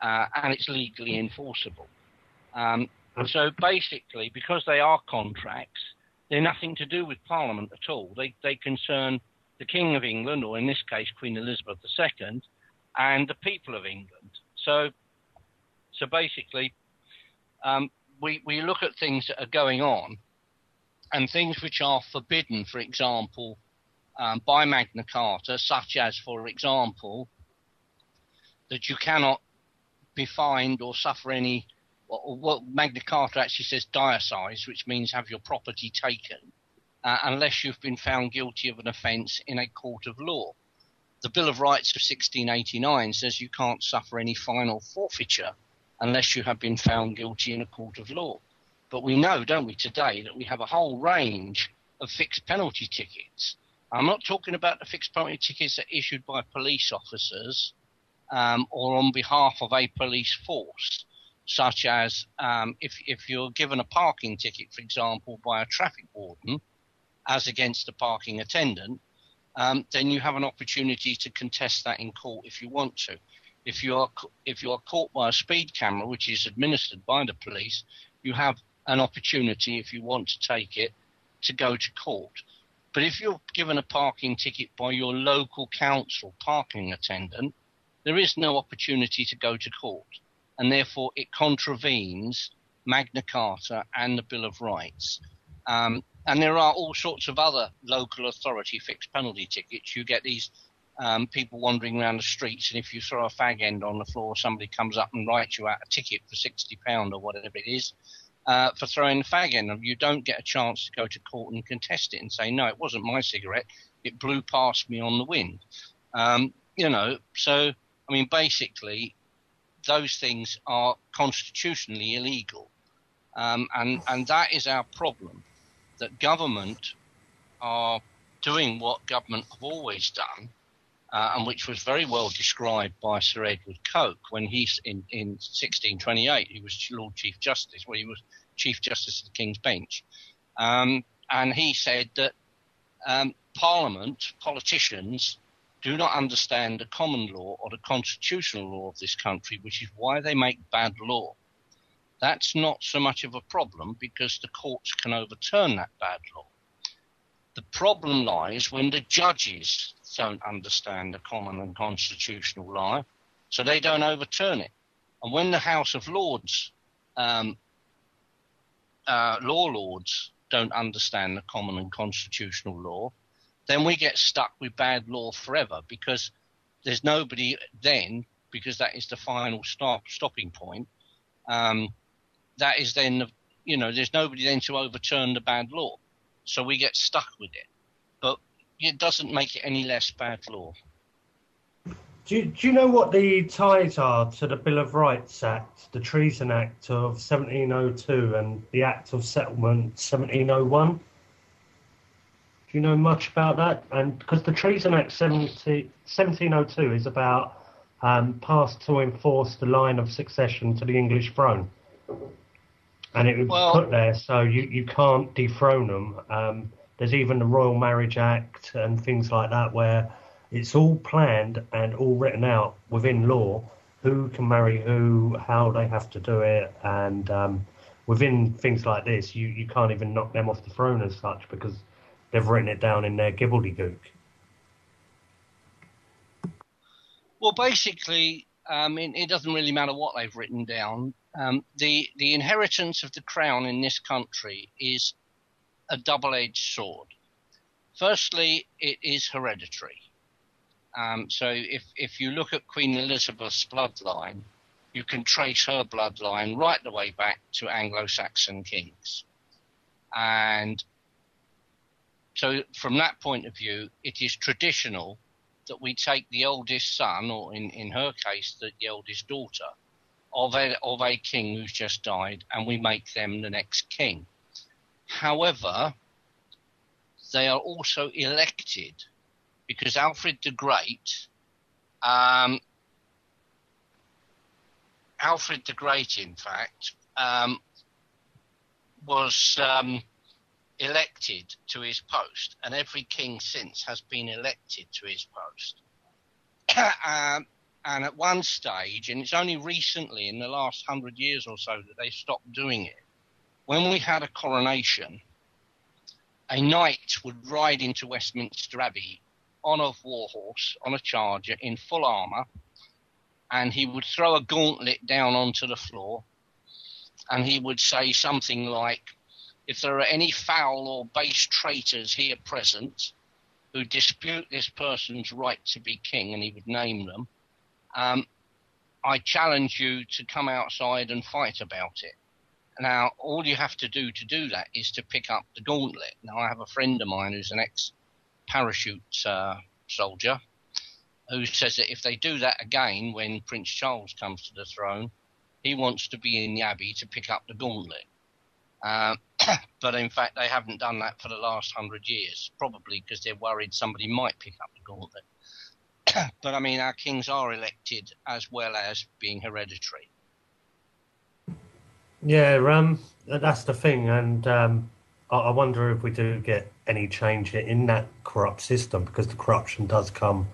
and it's legally enforceable. So basically, because they are contracts, they're nothing to do with Parliament at all. They concern the King of England, or in this case, Queen Elizabeth II, and the people of England. So basically, we look at things that are going on, and things which are forbidden, for example, by Magna Carta, such as, for example, that you cannot be fined or suffer any, what Magna Carta actually says, diocese, which means have your property taken, unless you've been found guilty of an offence in a court of law. The Bill of Rights of 1689 says you can't suffer any fine or forfeiture unless you have been found guilty in a court of law. But we know, don't we, today, that we have a whole range of fixed penalty tickets. I'm not talking about the fixed penalty tickets that are issued by police officers or on behalf of a police force, such as if you're given a parking ticket, for example, by a traffic warden, as against a parking attendant, then you have an opportunity to contest that in court if you want to. If you are caught by a speed camera, which is administered by the police, you have an opportunity, if you want to take it, to go to court. But if you're given a parking ticket by your local council parking attendant, there is no opportunity to go to court, and therefore it contravenes Magna Carta and the Bill of Rights. And there are all sorts of other local authority fixed penalty tickets. You get these people wandering around the streets, and if you throw a fag end on the floor, somebody comes up and writes you out a ticket for £60 or whatever it is for throwing the fag end. You don't get a chance to go to court and contest it and say, no, it wasn't my cigarette, it blew past me on the wind. So, I mean, basically, those things are constitutionally illegal. And that is our problem, that government are doing what government have always done, and which was very well described by Sir Edward Coke when he's in 1628, he was Lord Chief Justice, he was Chief Justice of the King's Bench. And he said that Parliament, politicians, do not understand the common law or the constitutional law of this country, which is why they make bad law. That's not so much of a problem because the courts can overturn that bad law. The problem lies when the judges don't understand the common and constitutional law, so they don't overturn it. And when the House of Lords, law lords, don't understand the common and constitutional law, then we get stuck with bad law forever, because there's nobody then, because that is the final stopping point. That is then, there's nobody then to overturn the bad law. So we get stuck with it. But it doesn't make it any less bad law. Do you know what the ties are to the Bill of Rights Act, the Treason Act of 1702 and the Act of Settlement 1701? Do you know much about that? And because the Treason Act 1702 is about passed to enforce the line of succession to the English throne. And it was put there so you can't dethrone them. There's even the Royal Marriage Act and things like that, where it's all planned and all written out within law, who can marry who, how they have to do it. And within things like this, you can't even knock them off the throne as such, because they've written it down in their gobbledygook. Well, basically, it doesn't really matter what they've written down. The inheritance of the crown in this country is a double-edged sword. Firstly, it is hereditary. So if you look at Queen Elizabeth's bloodline, you can trace her bloodline right the way back to Anglo-Saxon kings. And so from that point of view, it is traditional that we take the eldest son, or in her case, the eldest daughter, of a king who's just died, and we make them the next king. However, they are also elected, because Alfred the Great, in fact, was elected to his post, and every king since has been elected to his post. And at one stage, and it's only recently in the last 100 years or so that they stopped doing it, when we had a coronation, a knight would ride into Westminster Abbey on a war horse, on a charger, in full armour, and he would throw a gauntlet down onto the floor, and he would say something like, if there are any foul or base traitors here present who dispute this person's right to be king, and he would name them, I challenge you to come outside and fight about it. Now, all you have to do that is to pick up the gauntlet. Now, I have a friend of mine who's an ex-parachute soldier who says that if they do that again when Prince Charles comes to the throne, he wants to be in the Abbey to pick up the gauntlet. But in fact, they haven't done that for the last 100 years, probably because they're worried somebody might pick up the gauntlet. But I mean, our kings are elected as well as being hereditary. Yeah, that's the thing, and I wonder if we do get any change in that corrupt system, because the corruption does come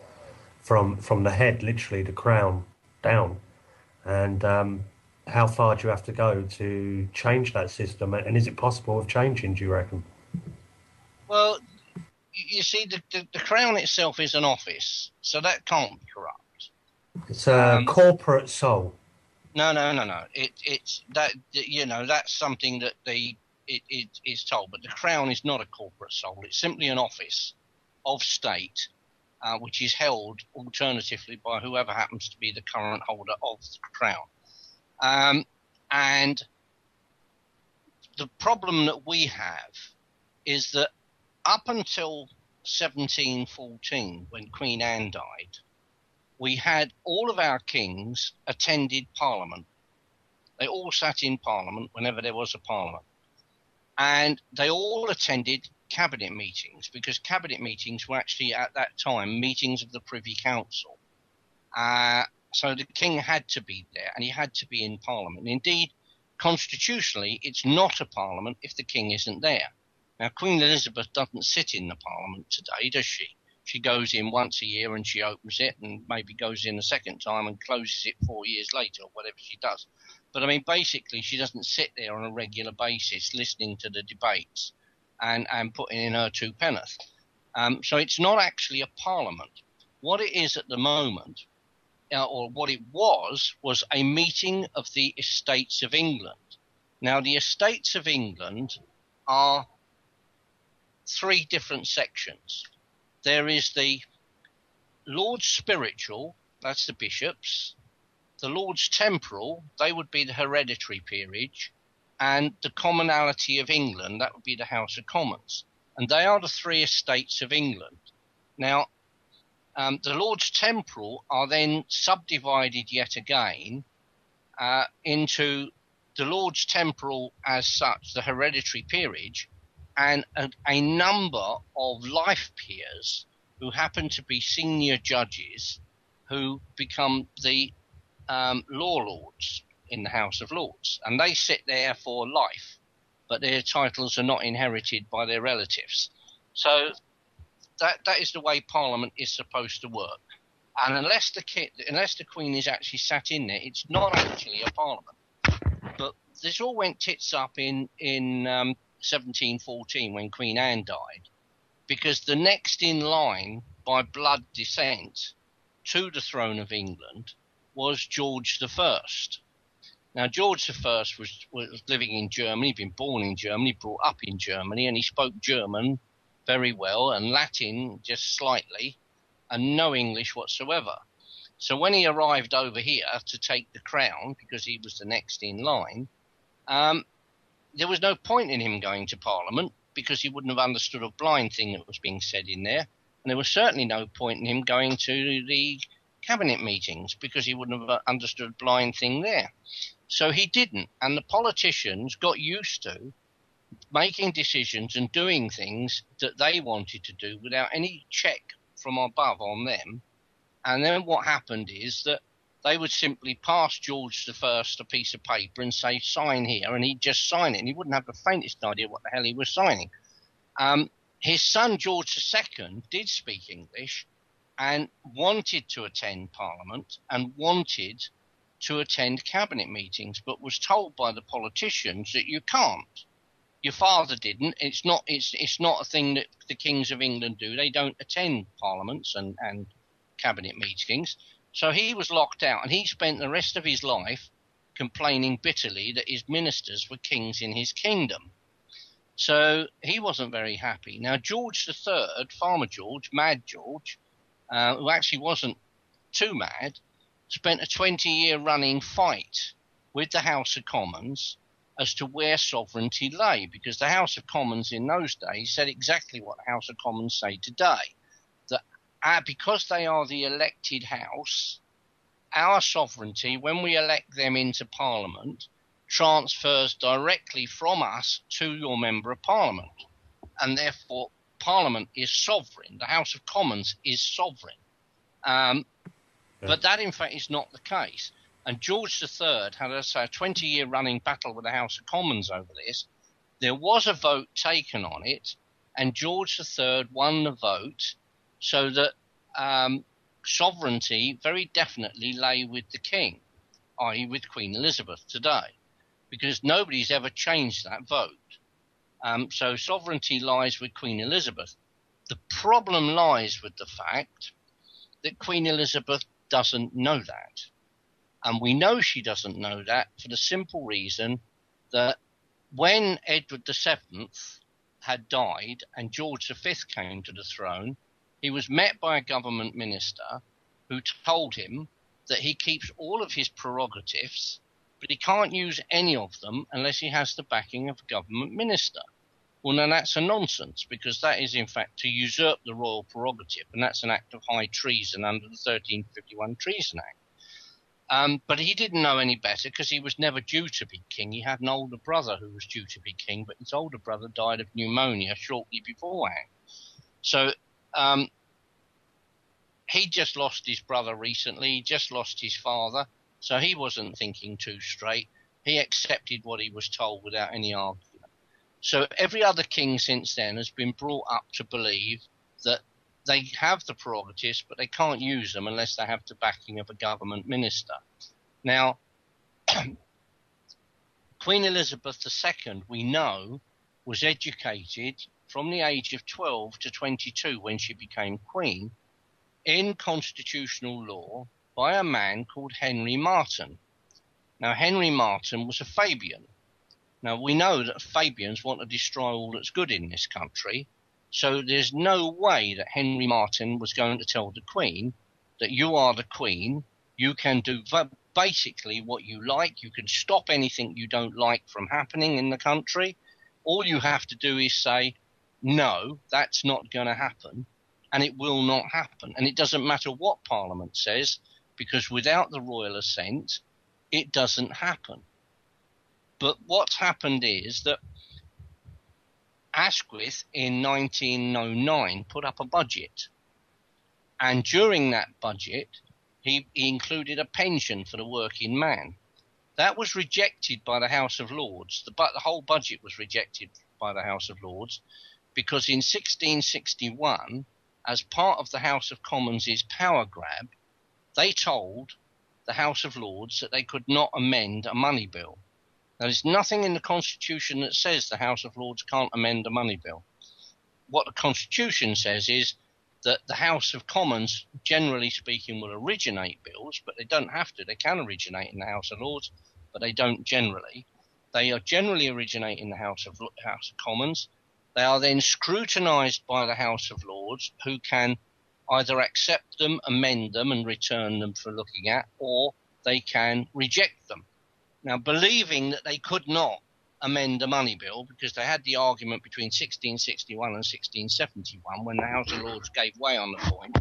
from the head, literally the crown down, and how far do you have to go to change that system, and is it possible of changing, do you reckon? Well, you see, the crown itself is an office, so that can't be corrupt. It's a corporate soul. No. It's that, you know, that's something that it is told. But the crown is not a corporate soul. It's simply an office of state, which is held alternatively by whoever happens to be the current holder of the crown. And the problem that we have is that up until 1714, when Queen Anne died, we had all of our kings attended Parliament. They all sat in Parliament whenever there was a Parliament. And they all attended cabinet meetings, because cabinet meetings were actually at that time meetings of the Privy Council. So the king had to be there, and he had to be in Parliament. Indeed, constitutionally, it's not a Parliament if the king isn't there. Now, Queen Elizabeth doesn't sit in the Parliament today, does she? She goes in once a year and she opens it, and maybe goes in a second time and closes it 4 years later, or whatever she does. But I mean, basically, she doesn't sit there on a regular basis listening to the debates and putting in her two penneth. So it's not actually a Parliament. What it is at the moment, or what it was a meeting of the Estates of England. Now, the Estates of England are three different sections. There is the Lords Spiritual, that's the bishops. The Lords Temporal, they would be the hereditary peerage. And the Commonalty of England, that would be the House of Commons. And they are the three estates of England. Now, the Lords Temporal are then subdivided yet again into the Lords Temporal as such, the hereditary peerage, and a number of life peers who happen to be senior judges who become the law lords in the House of Lords. And they sit there for life, but their titles are not inherited by their relatives. So that is the way Parliament is supposed to work. And unless the Queen is actually sat in there, it's not actually a Parliament. But this all went tits up in 1714 when Queen Anne died, because the next in line by blood descent to the throne of England was George I. Now, George I was living in Germany, he'd been born in Germany, brought up in Germany, and he spoke German very well and Latin just slightly and no English whatsoever. So when he arrived over here to take the crown, because he was the next in line, there was no point in him going to Parliament, because he wouldn't have understood a blind thing that was being said in there. And there was certainly no point in him going to the cabinet meetings, because he wouldn't have understood a blind thing there. So he didn't. And the politicians got used to making decisions and doing things that they wanted to do without any check from above on them. And then what happened is that they would simply pass George I a piece of paper and say, sign here, and he'd just sign it, and he wouldn't have the faintest idea what the hell he was signing. His son, George II, did speak English, and wanted to attend Parliament and wanted to attend cabinet meetings, but was told by the politicians that you can't. Your father didn't. It's not a thing that the kings of England do. They don't attend parliaments and cabinet meetings. So he was locked out, and he spent the rest of his life complaining bitterly that his ministers were kings in his kingdom. So he wasn't very happy. Now, George III, Farmer George, Mad George, who actually wasn't too mad, spent a 20-year running fight with the House of Commons as to where sovereignty lay, because the House of Commons in those days said exactly what the House of Commons say today, that because they are the elected house, our sovereignty, when we elect them into Parliament, transfers directly from us to your Member of Parliament, and therefore Parliament is sovereign. The House of Commons is sovereign. But that, in fact, is not the case. And George III had, as I say, a 20-year running battle with the House of Commons over this. There was a vote taken on it, and George III won the vote, so that sovereignty very definitely lay with the King, i.e. with Queen Elizabeth today, because nobody's ever changed that vote. So sovereignty lies with Queen Elizabeth. The problem lies with the fact that Queen Elizabeth doesn't know that. And we know she doesn't know that for the simple reason that when Edward VII had died and George V came to the throne, he was met by a government minister who told him that he keeps all of his prerogatives, but he can't use any of them unless he has the backing of a government minister. Well, now that's a nonsense, because that is, in fact, to usurp the royal prerogative, and that's an act of high treason under the 1351 Treason Act. But he didn't know any better, because he was never due to be king. He had an older brother who was due to be king, but his older brother died of pneumonia shortly beforehand. So he just lost his brother recently. He just lost his father. So he wasn't thinking too straight. He accepted what he was told without any argument. So every other king since then has been brought up to believe that they have the prerogatives, but they can't use them unless they have the backing of a government minister. Now, Queen Elizabeth II, we know, was educated from the age of 12 to 22 when she became queen in constitutional law by a man called Henry Marten. Now, Henry Marten was a Fabian. Now, we know that Fabians want to destroy all that's good in this country, so there's no way that Henry Marten was going to tell the Queen that you are the Queen, you can do basically what you like, you can stop anything you don't like from happening in the country. All you have to do is say, no, that's not going to happen, and it will not happen. And it doesn't matter what Parliament says, because without the royal assent, it doesn't happen. But what's happened is that Asquith in 1909 put up a budget, and during that budget he included a pension for the working man. That was rejected by the House of Lords. The whole budget was rejected by the House of Lords because in 1661, as part of the House of Commons' power grab, they told the House of Lords that they could not amend a money bill. Now, there's nothing in the Constitution that says the House of Lords can't amend a money bill. What the Constitution says is that the House of Commons, generally speaking, will originate bills, but they don't have to. They can originate in the House of Lords, but they don't generally. They are generally originate in the House of Commons. They are then scrutinised by the House of Lords, who can either accept them, amend them, and return them for looking at, or they can reject them. Now, believing that they could not amend the money bill, because they had the argument between 1661 and 1671 when the House of Lords gave way on the point,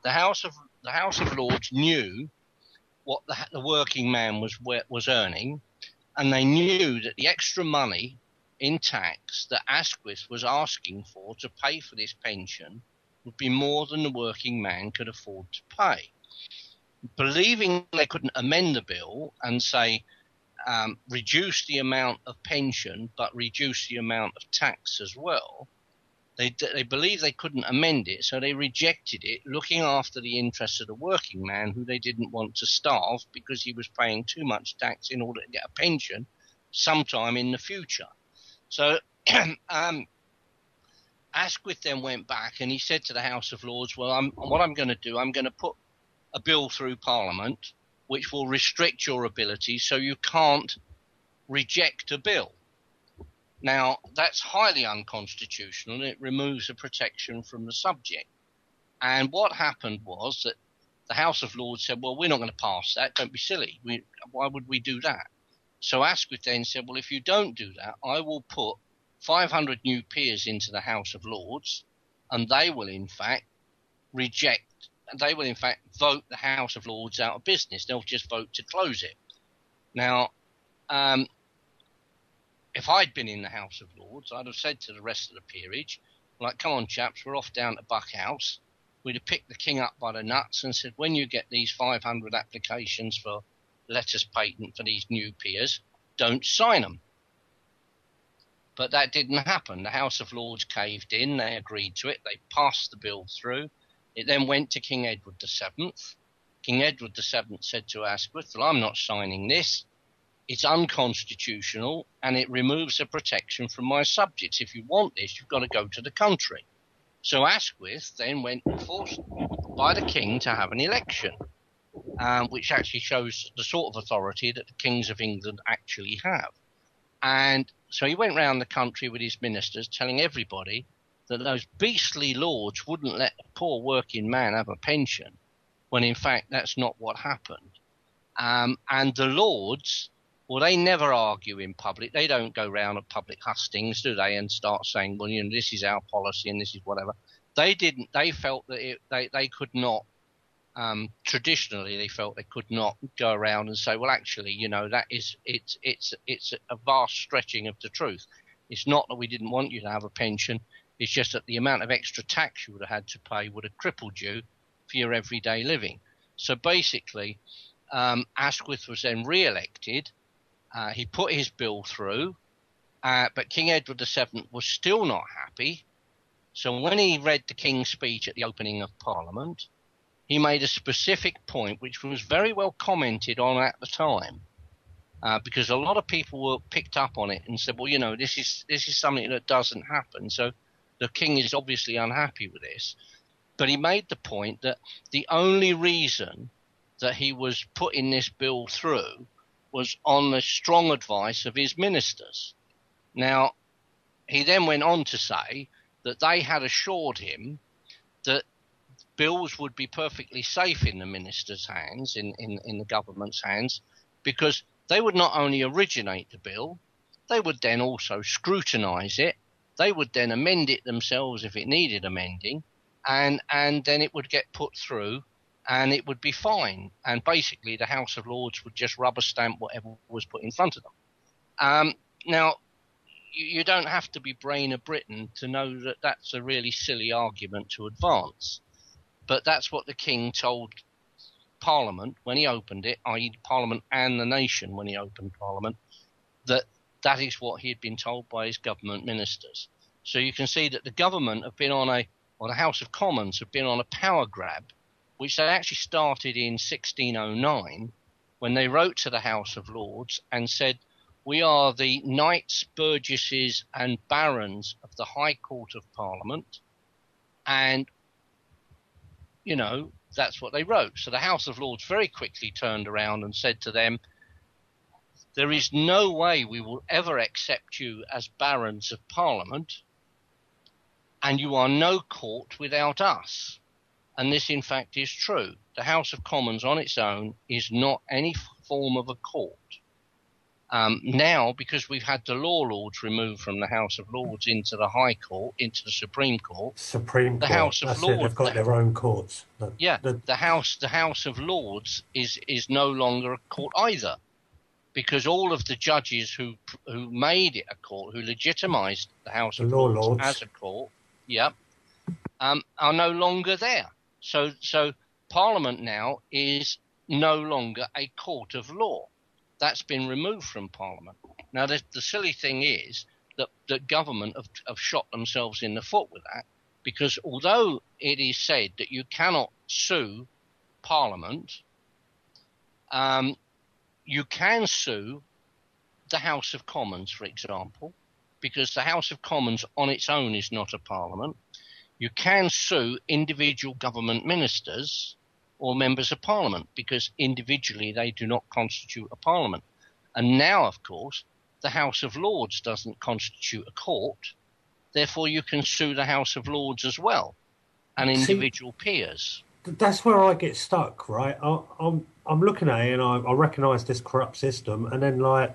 the House of Lords knew what the working man was earning, and they knew that the extra money in tax that Asquith was asking for to pay for this pension would be more than the working man could afford to pay. Believing they couldn't amend the bill and say, reduce the amount of pension but reduce the amount of tax as well, They believed they couldn't amend it, so they rejected it, looking after the interests of the working man, who they didn't want to starve because he was paying too much tax in order to get a pension sometime in the future. So Asquith then went back and he said to the House of Lords, well, what I'm going to do, I'm going to put a bill through Parliament which will restrict your ability so you can't reject a bill. Now, that's highly unconstitutional, and it removes a protection from the subject. And what happened was that the House of Lords said, well, we're not going to pass that. Don't be silly. Why would we do that? So Asquith then said, well, if you don't do that, I will put 500 new peers into the House of Lords, and they will, in fact, vote the House of Lords out of business. They'll just vote to close it. Now, if I'd been in the House of Lords, I'd have said to the rest of the peerage, like, come on, chaps, we're off down to Buckhouse. We'd have picked the king up by the nuts and said, when you get these 500 applications for letters patent for these new peers, don't sign them. But that didn't happen. The House of Lords caved in. They agreed to it. They passed the bill through. It then went to King Edward VII. King Edward VII said to Asquith, well, I'm not signing this. It's unconstitutional, and it removes a protection from my subjects. If you want this, you've got to go to the country. So Asquith then went forced by the king to have an election, which actually shows the sort of authority that the kings of England actually have. And so he went round the country with his ministers telling everybody that those beastly lords wouldn't let a poor working man have a pension, when in fact that's not what happened. And the lords, well, they never argue in public. They don't go round at public hustings, do they, and start saying, well, you know, this is our policy and this is whatever. They didn't. They felt that they could not, traditionally they felt they could not go around and say, well, actually, you know, it's a vast stretching of the truth. It's not that we didn't want you to have a pension. It's just that the amount of extra tax you would have had to pay would have crippled you for your everyday living. So basically, Asquith was then re-elected. He put his bill through, but King Edward VII was still not happy. So when he read the King's speech at the opening of Parliament, he made a specific point which was very well commented on at the time, because a lot of people were picked up on it and said, well, you know, this is something that doesn't happen. So the King is obviously unhappy with this. But he made the point that the only reason that he was putting this bill through was on the strong advice of his ministers. Now, he then went on to say that they had assured him that bills would be perfectly safe in the ministers' hands, in the government's hands, because they would not only originate the bill, they would then also scrutinise it, they would then amend it themselves if it needed amending, and then it would get put through, and it would be fine. And basically the House of Lords would just rubber stamp whatever was put in front of them. Now, you don't have to be brain of Britain to know that that's a really silly argument to advance. But that's what the King told Parliament when he opened it, i.e. Parliament and the nation when he opened Parliament, that is what he had been told by his government ministers. So you can see that the government have been or the House of Commons have been on a power grab, which they actually started in 1609 when they wrote to the House of Lords and said, we are the knights, burgesses and barons of the High Court of Parliament. And, you know, that's what they wrote. So the House of Lords very quickly turned around and said to them, there is no way we will ever accept you as barons of Parliament, and you are no court without us. And this, in fact, is true. The House of Commons on its own is not any form of a court. Now, because we've had the law lords removed from the House of Lords into the High Court, into the Supreme Court, the House of Lords, they've got their own courts. The House of Lords is no longer a court either, because all of the judges who made it a court, who legitimised the House of Lords as a court, are no longer there. So Parliament now is no longer a court of law. That's been removed from Parliament. Now, the silly thing is that government have shot themselves in the foot with that, because although it is said that you cannot sue Parliament, you can sue the House of Commons, for example, because the House of Commons on its own is not a parliament. You can sue individual government ministers or members of parliament because individually they do not constitute a parliament. And now, of course, the House of Lords doesn't constitute a court. Therefore, you can sue the House of Lords as well and individual peers. That's where I get stuck, right? I'm looking at it and I recognise this corrupt system, and then like,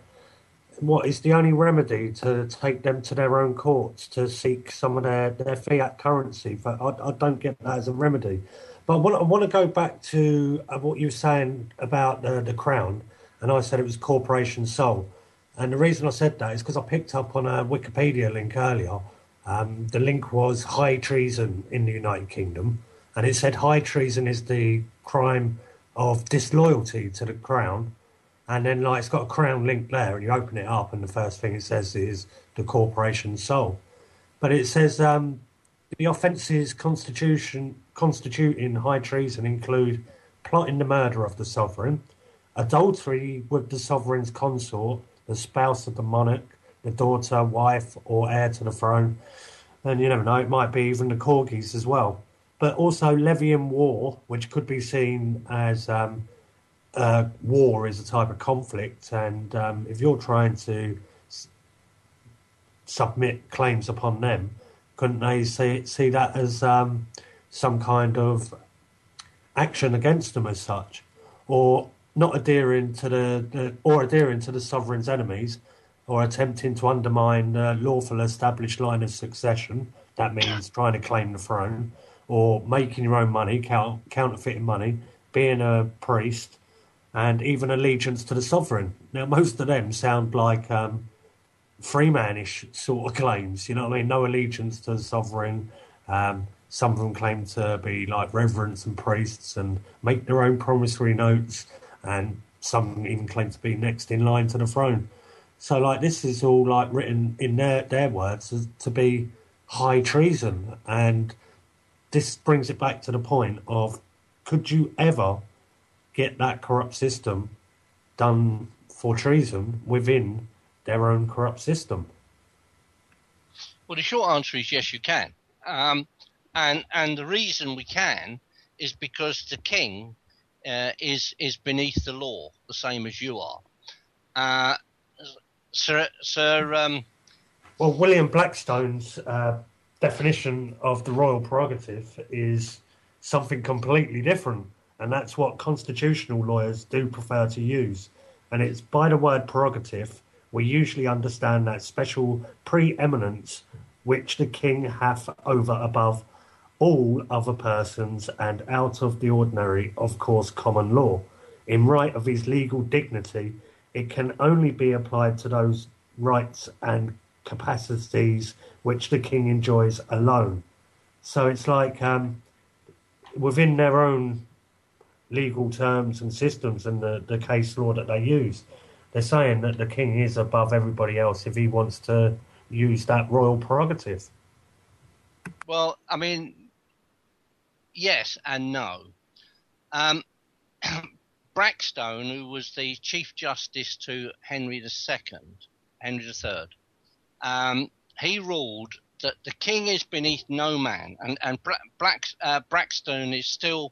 what is the only remedy to take them to their own courts to seek some of their fiat currency? But I don't get that as a remedy. But I want to go back to what you were saying about the crown, and I said it was corporation sole. And the reason I said that is because I picked up on a Wikipedia link earlier. The link was high treason in the United Kingdom, and it said high treason is the crime of disloyalty to the crown. And then, like, it's got a crown link there, and you open it up, and the first thing it says is the corporation sole. But it says the offences constituting high treason include plotting the murder of the sovereign, adultery with the sovereign's consort, the spouse of the monarch, the daughter, wife, or heir to the throne. And you never know, it might be even the corgis as well. But also levying war, which could be seen as... war is a type of conflict, and if you're trying to submit claims upon them, couldn't they see that as some kind of action against them as such, or not adhering to adhering to the sovereign's enemies, or attempting to undermine the lawful established line of succession? That means trying to claim the throne, or making your own money, counterfeiting money, being a priest, and even allegiance to the sovereign. Now, most of them sound like Freemanish sort of claims, you know what I mean? No allegiance to the sovereign. Some of them claim to be like reverends and priests and make their own promissory notes, and some even claim to be next in line to the throne. So, like, this is all like written in their words to be high treason, and this brings it back to the point of, could you ever get that corrupt system done for treason within their own corrupt system? Well, the short answer is yes, you can. And the reason we can is because the king is beneath the law, the same as you are. Well, William Blackstone's definition of the royal prerogative is something completely different. And that's what constitutional lawyers do prefer to use. And it's by the word prerogative, we usually understand that special preeminence which the king hath over above all other persons, and out of the ordinary, of course, common law. In right of his legal dignity, it can only be applied to those rights and capacities which the king enjoys alone. So it's like within their own legal terms and systems and the case law that they use, they're saying that the king is above everybody else if he wants to use that royal prerogative. Well, I mean, yes and no. Blackstone, who was the Chief Justice to Henry III, he ruled that the king is beneath no man, and Blackstone is still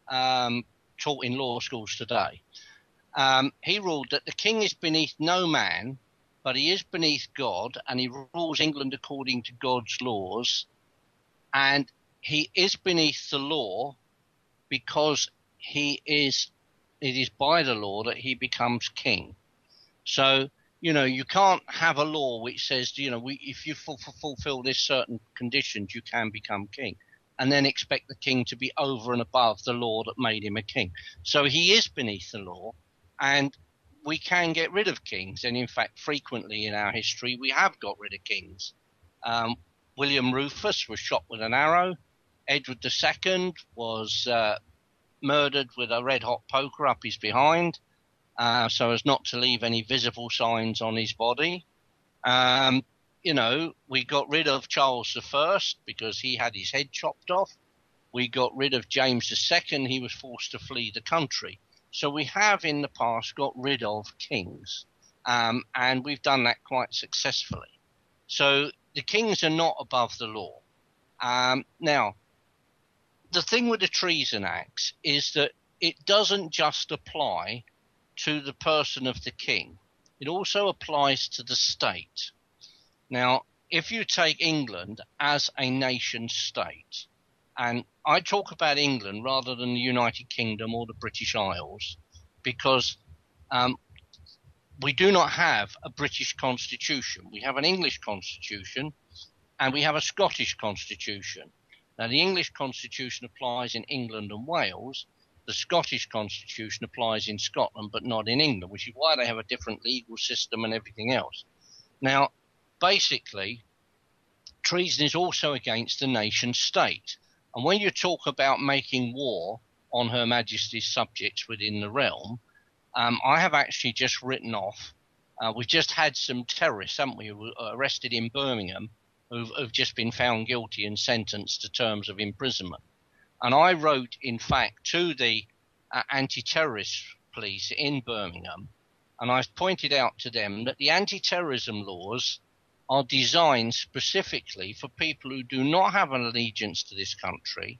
taught in law schools today. He ruled that the king is beneath no man, but he is beneath God, and he rules England according to God's laws, and he is beneath the law because it is by the law that he becomes king. So, you know, you can't have a law which says, you know, if you fulfill this certain conditions, you can become king, and then expect the king to be over and above the law that made him a king. So he is beneath the law, and we can get rid of kings. And in fact, frequently in our history, we have got rid of kings. William Rufus was shot with an arrow. Edward II was murdered with a red-hot poker up his behind, so as not to leave any visible signs on his body. we got rid of Charles I because he had his head chopped off. We got rid of James II. He was forced to flee the country. So we have in the past got rid of kings, and we've done that quite successfully. So the kings are not above the law. Now, the thing with the Treason Acts is that it doesn't just apply to the person of the king. It also applies to the state. Now, if you take England as a nation state, and I talk about England rather than the United Kingdom or the British Isles, because we do not have a British constitution. We have an English constitution and we have a Scottish constitution. Now, the English constitution applies in England and Wales. The Scottish constitution applies in Scotland, but not in England, which is why they have a different legal system and everything else. Now, basically, treason is also against the nation state. And when you talk about making war on Her Majesty's subjects within the realm, I have actually just written off. We've just had some terrorists, haven't we, who were arrested in Birmingham, who've just been found guilty and sentenced to terms of imprisonment. And I wrote, in fact, to the anti-terrorist police in Birmingham, and I pointed out to them that the anti-terrorism laws are designed specifically for people who do not have an allegiance to this country.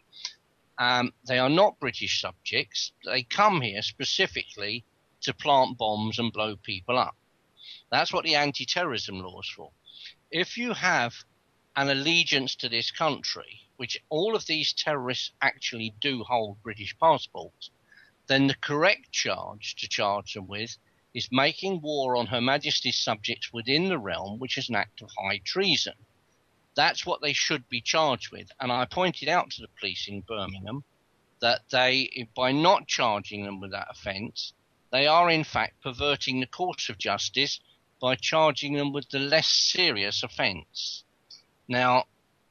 They are not British subjects. They come here specifically to plant bombs and blow people up. That's what the anti-terrorism law is for. If you have an allegiance to this country, which all of these terrorists actually do hold British passports, then the correct charge to charge them with is making war on Her Majesty's subjects within the realm, which is an act of high treason. That's what they should be charged with. And I pointed out to the police in Birmingham that they, by not charging them with that offence, they are in fact perverting the course of justice by charging them with the less serious offence. Now,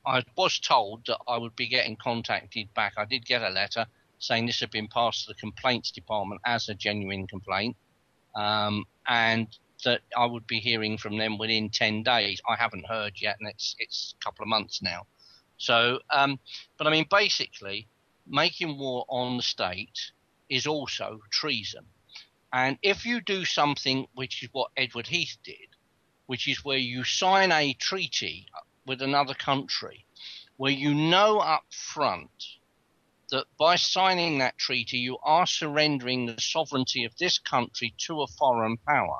I was told that I would be getting contacted back. I did get a letter saying this had been passed to the complaints department as a genuine complaint, and that I would be hearing from them within 10 days. I haven't heard yet, and it's a couple of months now. So, but I mean, basically, making war on the state is also treason. And if you do something, which is what Edward Heath did, which is where you sign a treaty with another country, where you know up front that by signing that treaty you are surrendering the sovereignty of this country to a foreign power,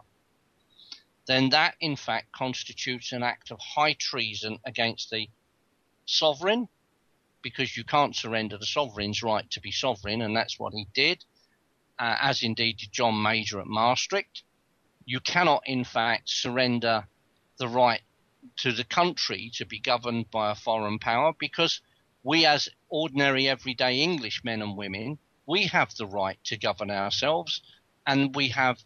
then that in fact constitutes an act of high treason against the sovereign, because you can't surrender the sovereign's right to be sovereign, and that's what he did, as indeed did John Major at Maastricht. You cannot in fact surrender the right to the country to be governed by a foreign power, because we as ordinary everyday English men and women, we have the right to govern ourselves, and we have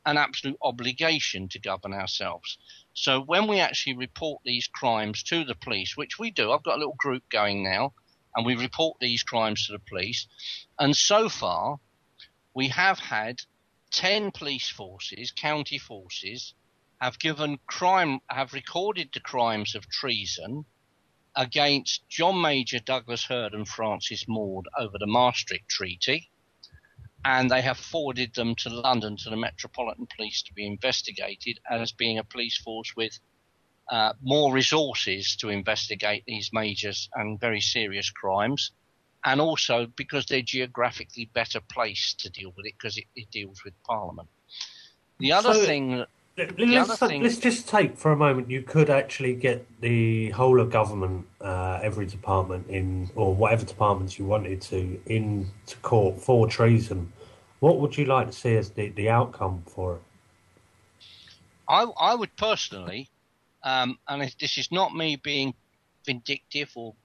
an absolute obligation to govern ourselves. So when we actually report these crimes to the police, which we do, I've got a little group going now, and we report these crimes to the police, and so far we have had 10 police forces, county forces, have recorded the crimes of treason against John Major, Douglas Hurd and Francis Maud over the Maastricht Treaty, and they have forwarded them to London to the Metropolitan Police to be investigated as being a police force with more resources to investigate these major and very serious crimes, and also because they're geographically better placed to deal with it because it deals with Parliament. The other thing... Let's just take for a moment, you could actually get the whole of government, every department or whatever departments you wanted to, into court for treason. What would you like to see as the outcome for it? I would personally, and this is not me being vindictive or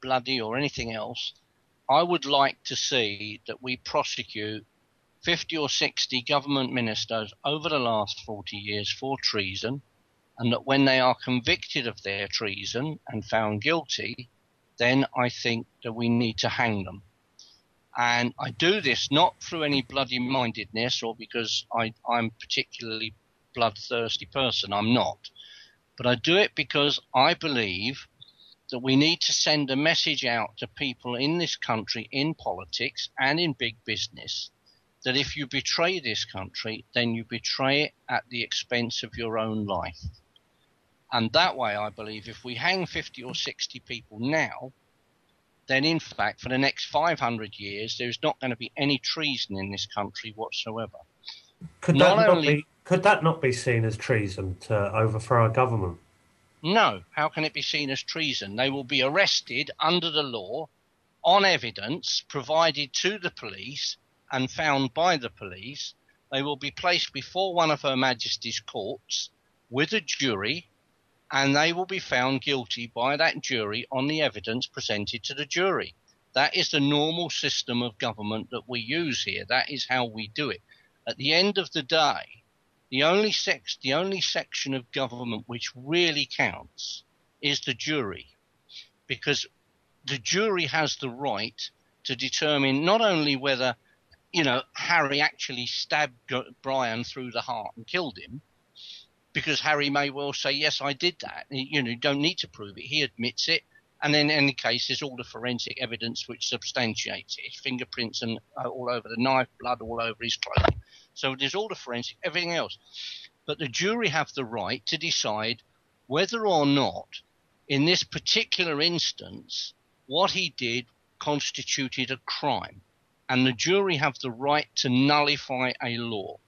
bloody or anything else, I would like to see that we prosecute 50 or 60 government ministers over the last 40 years for treason, and that when they are convicted of their treason and found guilty, then I think that we need to hang them. And I do this not through any bloody-mindedness or because I'm a particularly bloodthirsty person. I'm not. But I do it because I believe that we need to send a message out to people in this country, in politics and in big business, that if you betray this country, then you betray it at the expense of your own life. And that way, I believe, if we hang 50 or 60 people now, then in fact, for the next 500 years, there's not going to be any treason in this country whatsoever. Could that not be seen as treason to overthrow a government? No. How can it be seen as treason? They will be arrested under the law on evidence provided to the police and found by the police. They will be placed before one of Her Majesty's courts with a jury, and they will be found guilty by that jury on the evidence presented to the jury. That is the normal system of government that we use here. That is how we do it. At the end of the day, the only section of government which really counts is the jury, because the jury has the right to determine not only whether, Harry actually stabbed Brian through the heart and killed him, because Harry may well say, yes, I did that. You don't need to prove it. He admits it. And then in any case, there's all the forensic evidence which substantiates it. His fingerprints and all over the knife, blood all over his clothing. So there's all the forensic, everything else. But the jury have the right to decide whether or not, in this particular instance, what he did constituted a crime. And the jury have the right to nullify a law.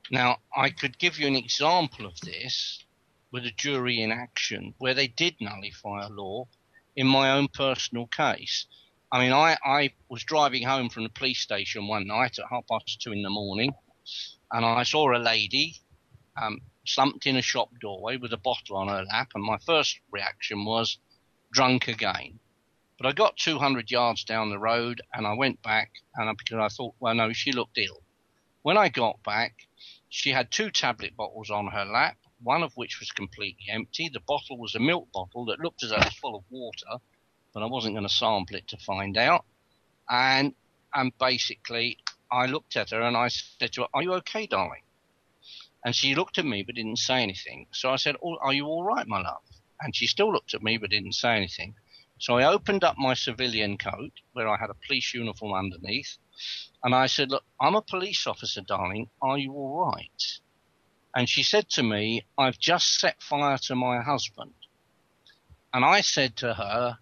Now, I could give you an example of this with a jury in action where they did nullify a law in my own personal case. I mean, I was driving home from the police station one night at 2:30 in the morning, and I saw a lady slumped in a shop doorway with a bottle on her lap, and my first reaction was drunk again. But I got 200 yards down the road, and I went back, because I thought, well, no, she looked ill. When I got back, she had 2 tablet bottles on her lap, one of which was completely empty. The bottle was a milk bottle that looked as though it was full of water, but I wasn't going to sample it to find out. And basically, I looked at her and I said to her, "Are you okay, darling?" And she looked at me but didn't say anything. So I said, "Oh, are you all right, my love?" And she still looked at me but didn't say anything. So I opened up my civilian coat, where I had a police uniform underneath, and I said, "Look, I'm a police officer, darling. Are you all right?" And she said to me, "I've just set fire to my husband." And I said to her,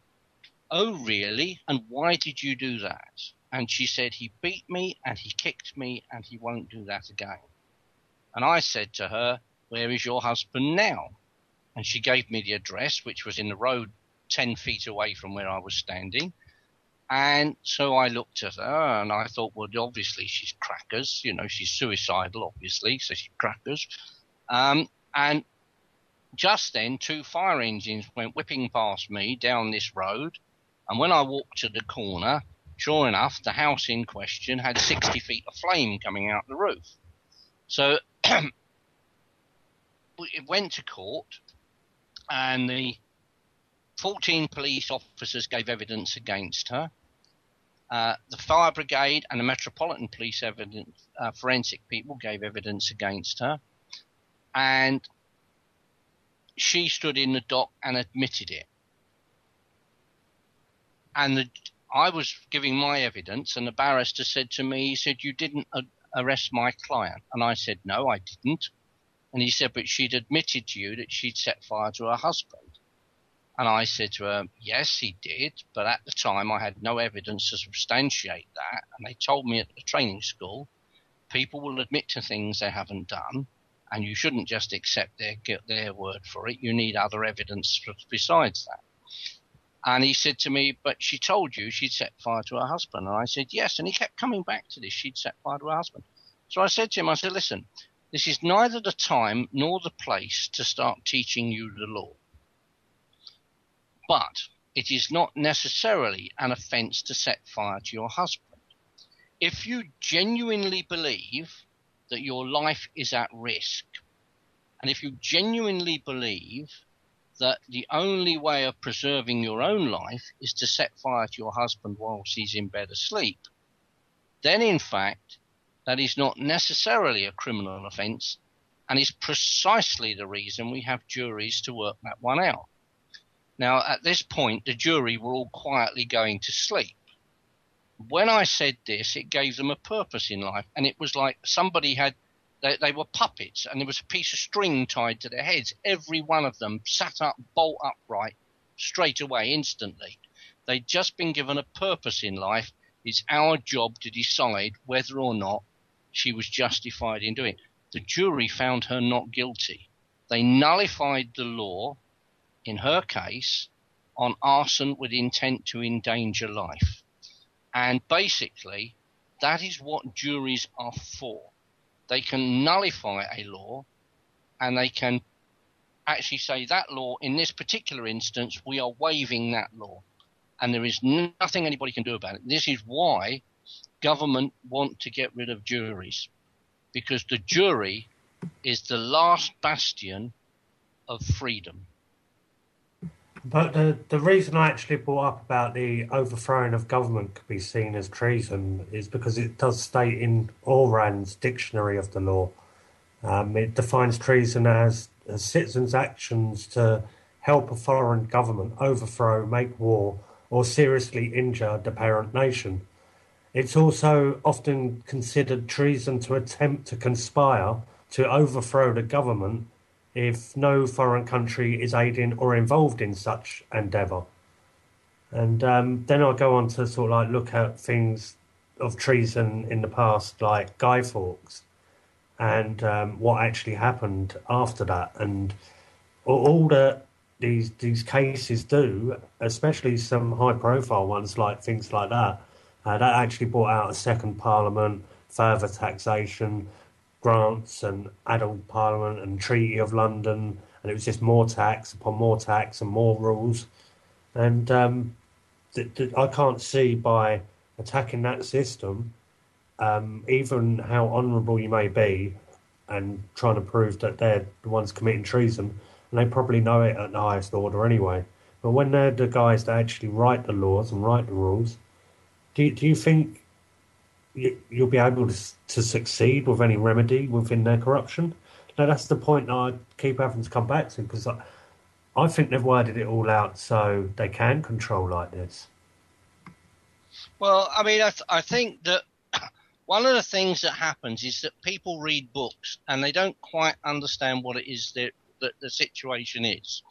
"Oh, really? And why did you do that?" And she said, "He beat me and he kicked me and he won't do that again." And I said to her, "Where is your husband now?" And she gave me the address, which was in the road 10 feet away from where I was standing. And so I looked at her and I thought, well, obviously she's crackers. She's suicidal, obviously, so she's crackers. And just then, 2 fire engines went whipping past me down this road. And when I walked to the corner, sure enough, the house in question had 60 feet of flame coming out the roof. So it went to court, and the 14 police officers gave evidence against her. The fire brigade and the Metropolitan Police forensic people gave evidence against her. And she stood in the dock and admitted it. And I was giving my evidence, and the barrister said to me, he said, "You didn't arrest my client." And I said, "No, I didn't." And he said, "But she'd admitted to you that she'd set fire to her husband." And I said to her, "Yes, he did, but at the time I had no evidence to substantiate that. And they told me at the training school, people will admit to things they haven't done, and you shouldn't just accept their word for it. You need other evidence besides that." And he said to me, "But she told you she'd set fire to her husband." And I said, "Yes." And he kept coming back to this, she'd set fire to her husband. So I said to him, I said, "Listen, this is neither the time nor the place to start teaching you the law. But it is not necessarily an offence to set fire to your husband. If you genuinely believe that your life is at risk, and if you genuinely believe that the only way of preserving your own life is to set fire to your husband whilst he's in bed asleep, then in fact that is not necessarily a criminal offence, And it's precisely the reason we have juries to work that one out. Now, at this point, the jury were all quietly going to sleep. When I said this, it gave them a purpose in life. And it was like somebody had, they were puppets, and there was a piece of string tied to their heads. Every one of them sat up, bolt upright, straight away, instantly. They'd just been given a purpose in life. It's our job to decide whether or not she was justified in doing it. The jury found her not guilty. They nullified the law, in her case, on arson with intent to endanger life. And basically, that is what juries are for. They can nullify a law, and they can actually say that law, in this particular instance, we are waiving that law. And there is nothing anybody can do about it. This is why government want to get rid of juries, because the jury is the last bastion of freedom. But the reason I actually brought up about the overthrowing of government could be seen as treason is because it does state in Orwell's dictionary of the law. It defines treason as citizens' actions to help a foreign government overthrow, make war, or seriously injure the parent nation. It's also often considered treason to attempt to conspire to overthrow the government if no foreign country is aiding or involved in such endeavour. And then I'll go on to sort of like look at things of treason in the past, like Guy Fawkes, and what actually happened after that. And all that these cases do, especially some high-profile ones like things like that, that actually brought out a second parliament, further taxation, grants and adult parliament and Treaty of London, and it was just more tax upon more tax and more rules. And I can't see by attacking that system, even how honourable you may be and trying to prove that they're the ones committing treason, and they probably know it at the highest order anyway. But when they're the guys that actually write the laws and write the rules, do you think you'll be able to succeed with any remedy within their corruption? Now, that's the point that I keep having to come back to, because I think they've worded it all out so they can control like this. Well, I mean, I think that one of the things that happens is that people read books and they don't quite understand what it is that the situation is.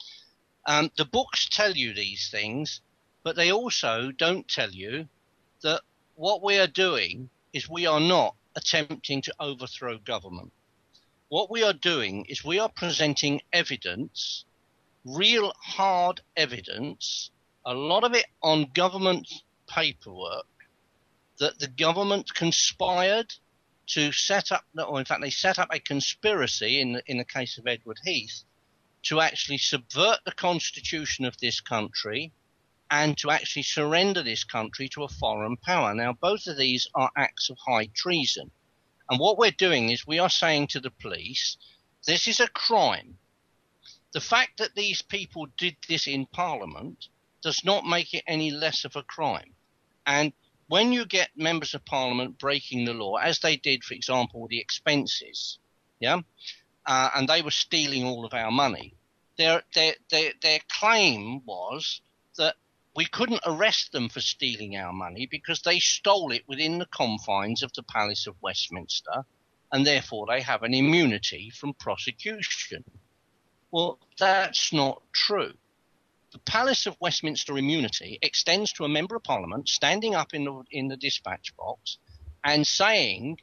The books tell you these things, but they also don't tell you that what we are doing is we are not attempting to overthrow government. What we are doing is we are presenting evidence, real hard evidence, a lot of it on government paperwork, that the government conspired to set up, or in fact they set up a conspiracy in the case of Edward Heath to actually subvert the constitution of this country and to actually surrender this country to a foreign power. Now, both of these are acts of high treason. And what we're doing is we are saying to the police, this is a crime. The fact that these people did this in Parliament does not make it any less of a crime. And when you get members of Parliament breaking the law, as they did, for example, with the expenses, and they were stealing all of our money, their claim was that we couldn't arrest them for stealing our money because they stole it within the confines of the Palace of Westminster, and therefore they have an immunity from prosecution. Well, that's not true. The Palace of Westminster immunity extends to a member of Parliament standing up in the dispatch box and saying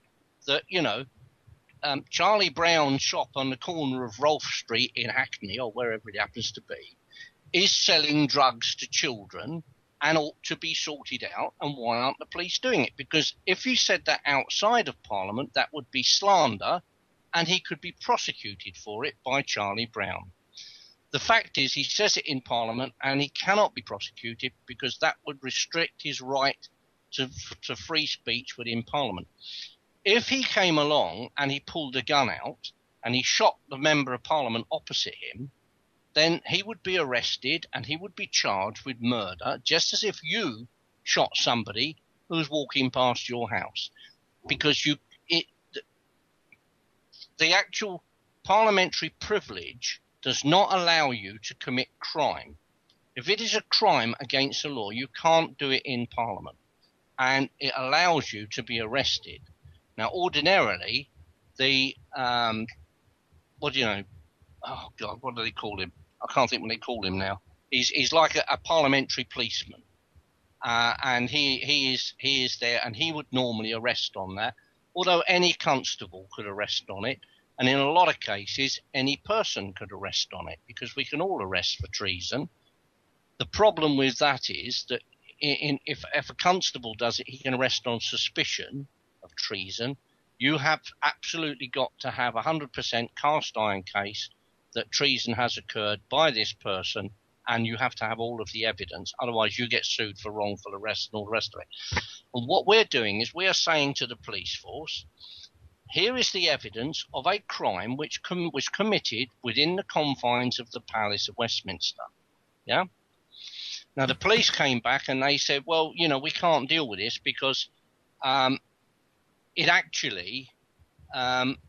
that, Charlie Brown's shop on the corner of Rolfe Street in Hackney, or wherever it happens to be, is selling drugs to children and ought to be sorted out, and why aren't the police doing it? Because if he said that outside of Parliament, that would be slander, and he could be prosecuted for it by Charlie Brown. The fact is, he says it in Parliament, and he cannot be prosecuted because that would restrict his right to free speech within Parliament. If he came along and he pulled a gun out and he shot the member of Parliament opposite him, then he would be arrested and he would be charged with murder, just as if you shot somebody who was walking past your house. Because the actual parliamentary privilege does not allow you to commit crime. If it is a crime against the law, you can't do it in Parliament, and it allows you to be arrested. Now, ordinarily, the what do you know? Oh God, what do they call him? I can't think what they call him now. He's like a parliamentary policeman, and he is there, and he would normally arrest on that. Although any constable could arrest on it, and in a lot of cases, any person could arrest on it, because we can all arrest for treason. The problem with that is that if a constable does it, he can arrest on suspicion of treason. You have absolutely got to have 100% cast iron case that treason has occurred by this person, and you have to have all of the evidence. Otherwise, you get sued for wrongful arrest and all the rest of it. And what we're doing is we are saying to the police force, here is the evidence of a crime which was committed within the confines of the Palace of Westminster. Yeah? Now, the police came back and they said, well, you know, we can't deal with this because it actually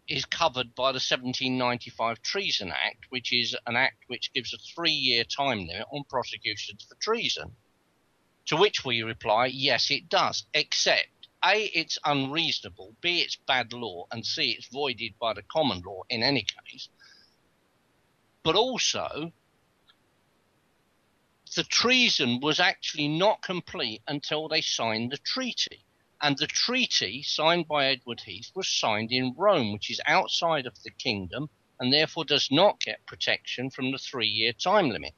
is covered by the 1795 Treason Act, which is an act which gives a 3-year time limit on prosecutions for treason. To which we reply, yes, it does, except A, it's unreasonable, B, it's bad law, and C, it's voided by the common law in any case. But also, the treason was actually not complete until they signed the treaty. And the treaty signed by Edward Heath was signed in Rome, which is outside of the kingdom and therefore does not get protection from the 3-year time limit.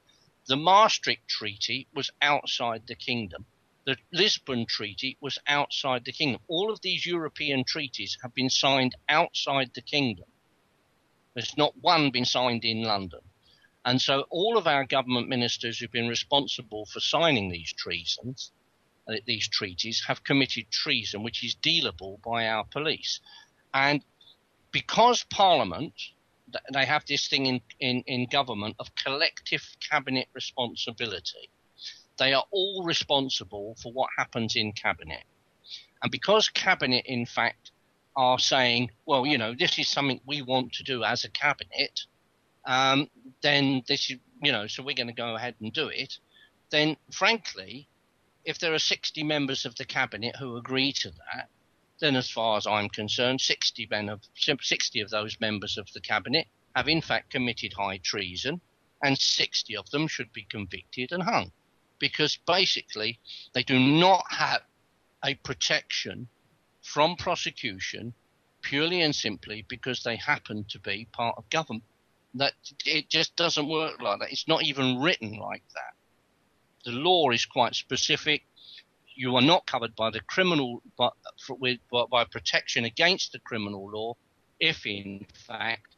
The Maastricht Treaty was outside the kingdom. The Lisbon Treaty was outside the kingdom. All of these European treaties have been signed outside the kingdom. There's not one been signed in London. And so all of our government ministers who've been responsible for signing these treaties have committed treason, which is dealable by our police. And because Parliament, they have this thing in government of collective cabinet responsibility. They are all responsible for what happens in cabinet. And because cabinet, in fact, are saying, well, you know, this is something we want to do as a cabinet, then this is, you know, so we're going to go ahead and do it. Then, frankly, if there are 60 members of the cabinet who agree to that, then as far as I'm concerned, 60 of those members of the cabinet have in fact committed high treason, and 60 of them should be convicted and hung. Because basically, they do not have a protection from prosecution purely and simply because they happen to be part of government. That it just doesn't work like that. It's not even written like that. The law is quite specific. You are not covered by the criminal, by protection against the criminal law, if in fact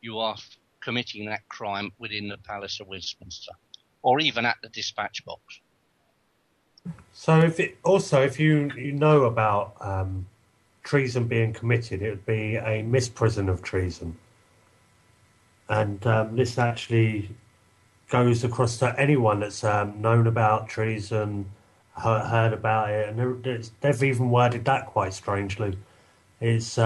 you are committing that crime within the Palace of Westminster, or even at the dispatch box. So, if you know about treason being committed, it would be a misprision of treason. And this actually goes across to anyone that's known about treason, heard about it, and they've even worded that quite strangely. It's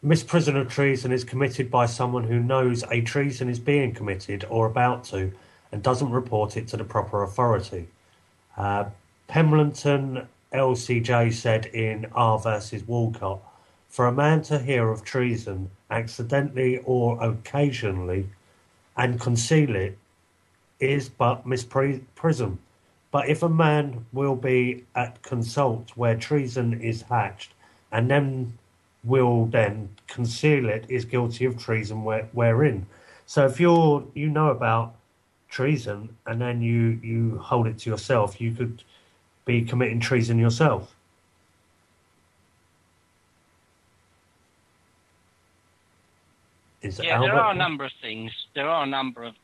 misprision of treason is committed by someone who knows a treason is being committed or about to, and doesn't report it to the proper authority. Pemberton LCJ said in R versus Walcott, for a man to hear of treason accidentally or occasionally and conceal it is but misprision. But if a man will be at consult where treason is hatched and then will then conceal it is guilty of treason wherein. So if you know about treason and then you hold it to yourself, you could be committing treason yourself. Yeah, there are a number of things. There are a number of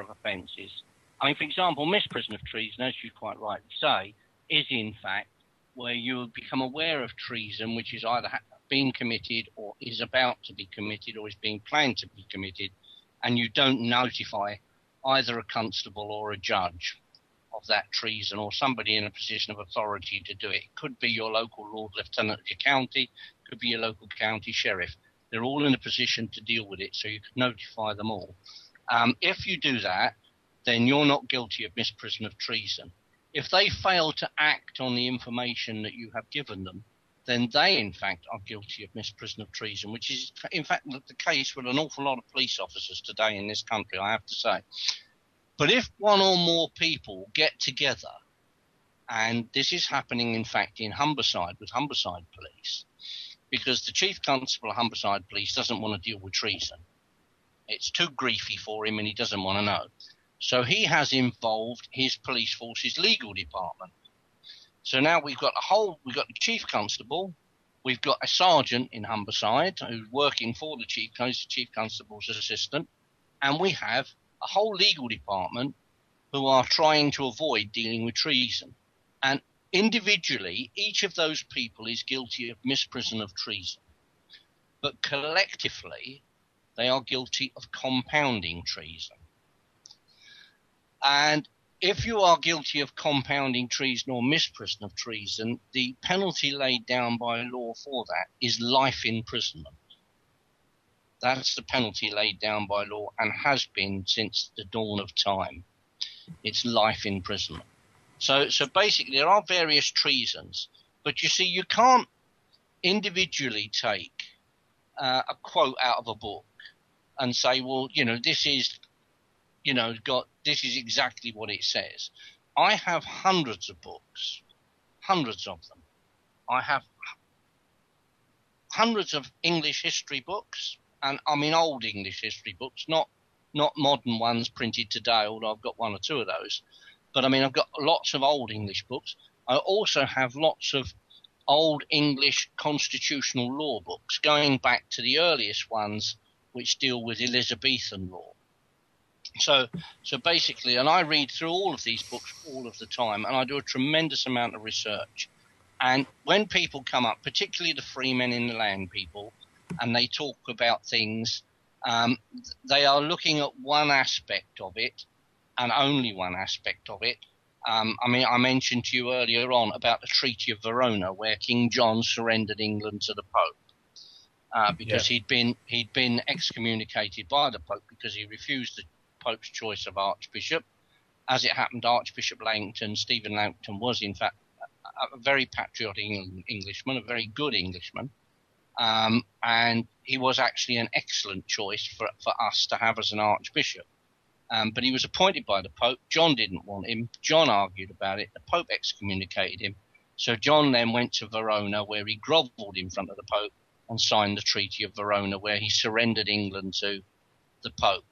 offences. I mean, for example, misprision of treason, as you quite rightly say, is in fact where you become aware of treason, which is either being committed or is about to be committed or is being planned to be committed, and you don't notify either a constable or a judge of that treason, or somebody in a position of authority to do it. It could be your local Lord Lieutenant of your county, could be your local county sheriff. They're all in a position to deal with it, so you can notify them all. If you do that, then you're not guilty of misprision of treason. If they fail to act on the information that you have given them, then they, in fact, are guilty of misprision of treason, which is, in fact, the case with an awful lot of police officers today in this country, I have to say. But if one or more people get together, and this is happening, in fact, in Humberside with Humberside Police, because the Chief Constable of Humberside Police doesn't want to deal with treason. It's too griefy for him and he doesn't want to know. So he has involved his police force's legal department. So now we've got the Chief Constable, we've got a sergeant in Humberside who's working for the Chief Constable's assistant, and we have a whole legal department who are trying to avoid dealing with treason. And individually, each of those people is guilty of misprision of treason. But collectively, they are guilty of compounding treason. And if you are guilty of compounding treason or misprision of treason, the penalty laid down by law for that is life imprisonment. That's the penalty laid down by law and has been since the dawn of time. It's life imprisonment. So basically there are various treasons, but you see, you can't individually take a quote out of a book and say, well, this is exactly what it says. I have hundreds of books, hundreds of them. I have hundreds of English history books, and I mean old English history books, not modern ones printed today, although I've got one or two of those. But I mean, I've got lots of old English books. I also have lots of old English constitutional law books, going back to the earliest ones which deal with Elizabethan law. So basically, and I read through all of these books all of the time, and I do a tremendous amount of research. And when people come up, particularly the free men in the land people, and they talk about things, they are looking at one aspect of it, and only one aspect of it. I mean, I mentioned to you earlier on about the Treaty of Verona, where King John surrendered England to the Pope because he'd been excommunicated by the Pope because he refused the Pope's choice of Archbishop. As it happened, Archbishop Langton, Stephen Langton, was in fact a very patriotic Englishman, a very good Englishman, and he was actually an excellent choice for us to have as an Archbishop. But he was appointed by the Pope. John didn't want him. John argued about it. The Pope excommunicated him. So John then went to Verona, where he grovelled in front of the Pope and signed the Treaty of Verona, where he surrendered England to the Pope.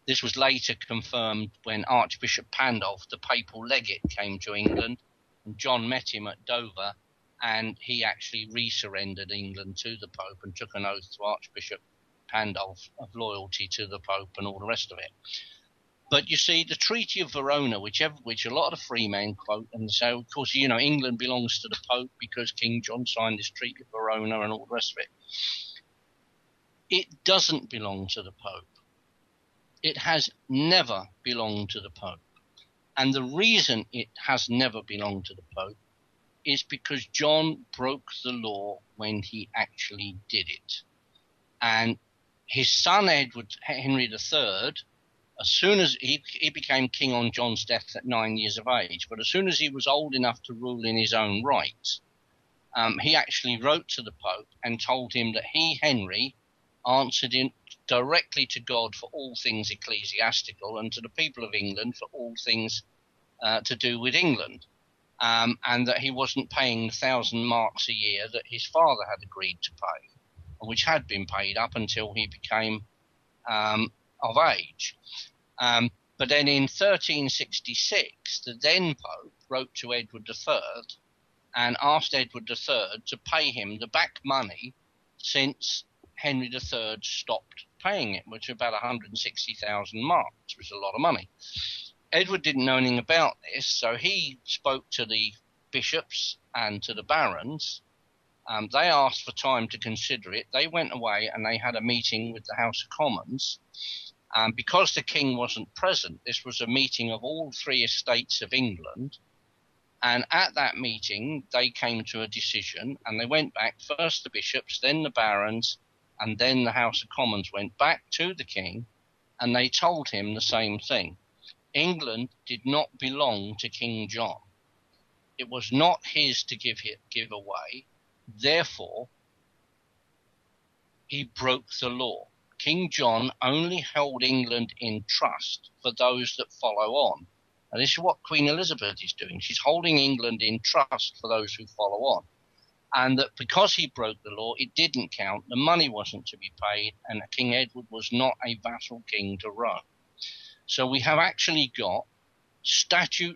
This was later confirmed when Archbishop Pandolf, the papal legate, came to England, and John met him at Dover, and he actually resurrendered England to the Pope and took an oath to Archbishop Pandolf of loyalty to the Pope and all the rest of it. But you see, the Treaty of Verona, which a lot of free men quote and say, of course, England belongs to the Pope because King John signed this Treaty of Verona and all the rest of it. It doesn't belong to the Pope. It has never belonged to the Pope. And the reason it has never belonged to the Pope is because John broke the law when he actually did it. And his son Edward Henry III, as soon as he became king on John's death at 9 years of age, but as soon as he was old enough to rule in his own right, he actually wrote to the Pope and told him that he, Henry, answered in directly to God for all things ecclesiastical and to the people of England for all things to do with England, and that he wasn't paying the 1,000 marks a year that his father had agreed to pay, which had been paid up until he became of age. But then in 1366, the then Pope wrote to Edward III and asked Edward III to pay him the back money since Henry III stopped paying it, which was about 160,000 marks, which was a lot of money. Edward didn't know anything about this, so he spoke to the bishops and to the barons. They asked for time to consider it. They went away and they had a meeting with the House of Commons. Because the king wasn't present, this was a meeting of all three estates of England. And at that meeting, they came to a decision and they went back, first the bishops, then the barons, And then the House of Commons went back to the king and they told him the same thing. England did not belong to King John. It was not his to give away. Therefore, he broke the law. King John only held England in trust for those that follow on. And this is what Queen Elizabeth is doing. She's holding England in trust for those who follow on. And that because he broke the law, it didn't count, the money wasn't to be paid, and King Edward was not a vassal king to Rome. So we have actually got we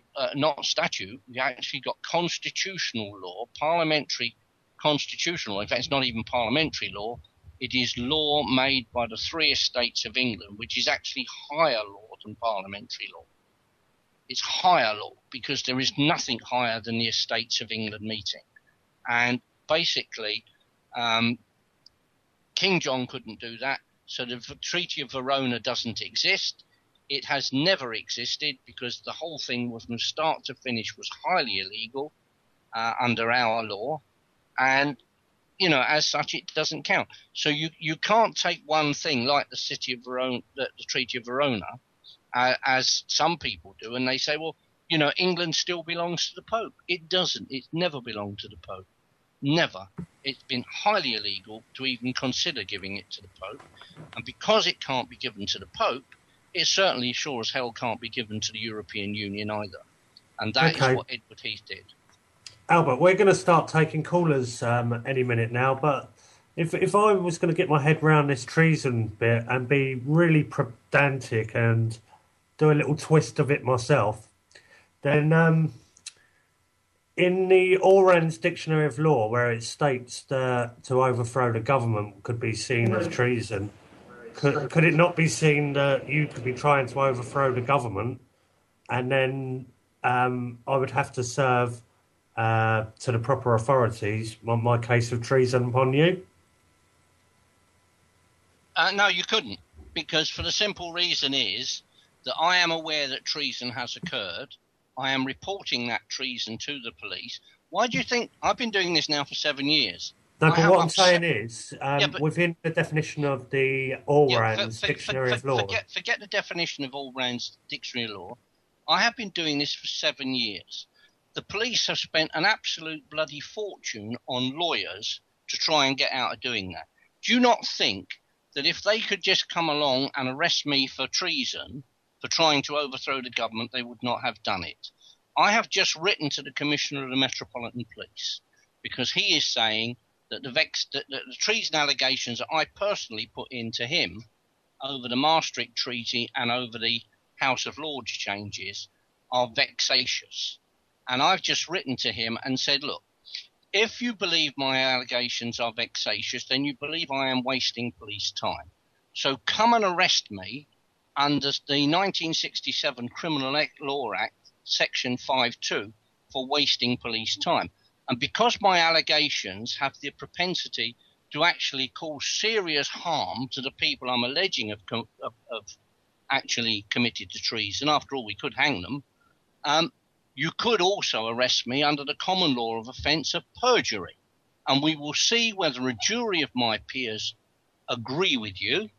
actually got constitutional law, parliamentary constitutional law. In fact, it's not even parliamentary law. It is law made by the three estates of England, which is actually higher law than parliamentary law. It's higher law because there is nothing higher than the estates of England meeting. And basically, King John couldn't do that. So the Treaty of Verona doesn't exist. It has never existed because the whole thing was from start to finish was highly illegal under our law. And, you know, as such, it doesn't count. So you can't take one thing like the City of Verona, the Treaty of Verona, as some people do, and they say, well, you know, England still belongs to the Pope. It doesn't. It's never belonged to the Pope. Never. It's been highly illegal to even consider giving it to the Pope. And because it can't be given to the Pope, it certainly sure as hell can't be given to the European Union either. And that is what Edward Heath did. Albert, we're going to start taking callers any minute now, but if I was going to get my head around this treason bit and be really pedantic and do a little twist of it myself, then in the Oran's Dictionary of Law, where it states that to overthrow the government could be seen as treason, could it not be seen that you could be trying to overthrow the government and then I would have to serve to the proper authorities my case of treason upon you? No, you couldn't, because for the simple reason is that I am aware that treason has occurred. I am reporting that treason to the police. Why do you think I've been doing this now for 7 years? No, but what I'm saying is, within the definition of the Oran's Dictionary of Law... Forget the definition of Oran's Dictionary of Law. I have been doing this for 7 years. The police have spent an absolute bloody fortune on lawyers to try and get out of doing that. Do you not think that if they could just come along and arrest me for treason, for trying to overthrow the government, they would not have done it? I have just written to the Commissioner of the Metropolitan Police because he is saying that the treason allegations that I personally put into him over the Maastricht Treaty and over the House of Lords changes are vexatious. And I've just written to him and said, look, if you believe my allegations are vexatious, then you believe I am wasting police time. So come and arrest me under the 1967 Criminal Law Act, Section 5.2, for wasting police time. And because my allegations have the propensity to actually cause serious harm to the people I'm alleging of actually committed to treason, after all, we could hang them, you could also arrest me under the common law of offence of perjury. And we will see whether a jury of my peers agree with you.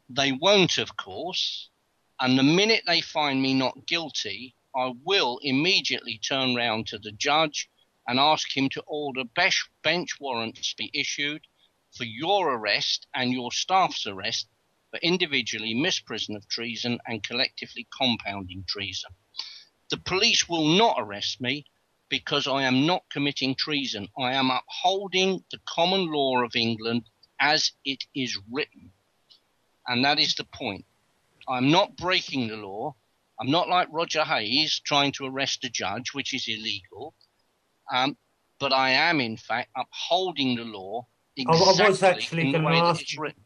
They won't, of course. And the minute they find me not guilty, I will immediately turn round to the judge and ask him to order bench warrants be issued for your arrest and your staff's arrest for individually misprision of treason and collectively compounding treason. The police will not arrest me because I am not committing treason. I am upholding the common law of England as it is written. And that is the point. I'm not breaking the law. I'm not like Roger Hayes trying to arrest a judge, which is illegal. But I am, in fact, upholding the law exactly in the way that it's written.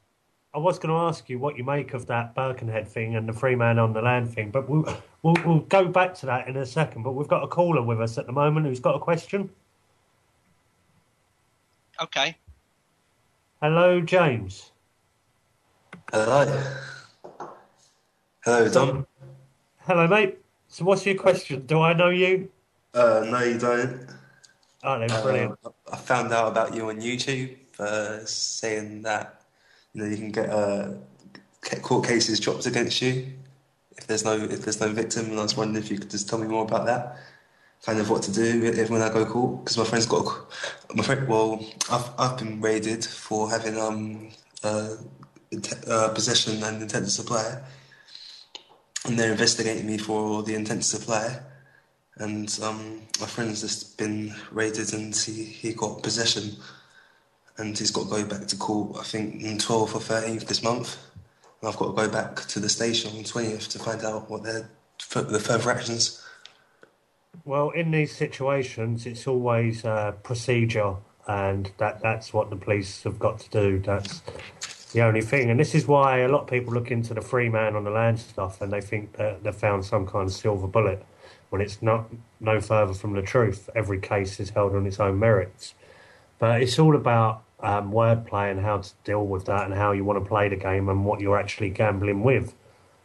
I was going to ask you what you make of that Birkenhead thing and the free man on the land thing, but we'll go back to that in a second. But we've got a caller with us at the moment who's got a question. Okay. Hello, James. Hello. Hello, Dom. Hello, mate. So what's your question? Do I know you? No, you don't. Oh, then brilliant. I found out about you on YouTube saying that you can get court cases dropped against you if there's no victim. And I was wondering if you could just tell me more about that, kind of what to do when I go to court, because my friend's I've been raided for having possession and intent to supply, and they're investigating me for the intent to supply. And my friend's just been raided and he got possession, and he's got to go back to court, I think, on 12th or 13th this month. And I've got to go back to the station on 20th to find out what the further actions. Well, in these situations, it's always procedure, and that's what the police have got to do. That's the only thing. And this is why a lot of people look into the free man on the land stuff, and they think that they've found some kind of silver bullet, when it's no further from the truth. Every case is held on its own merits. But it's all about wordplay and how to deal with that, and how you want to play the game, and what you're actually gambling with.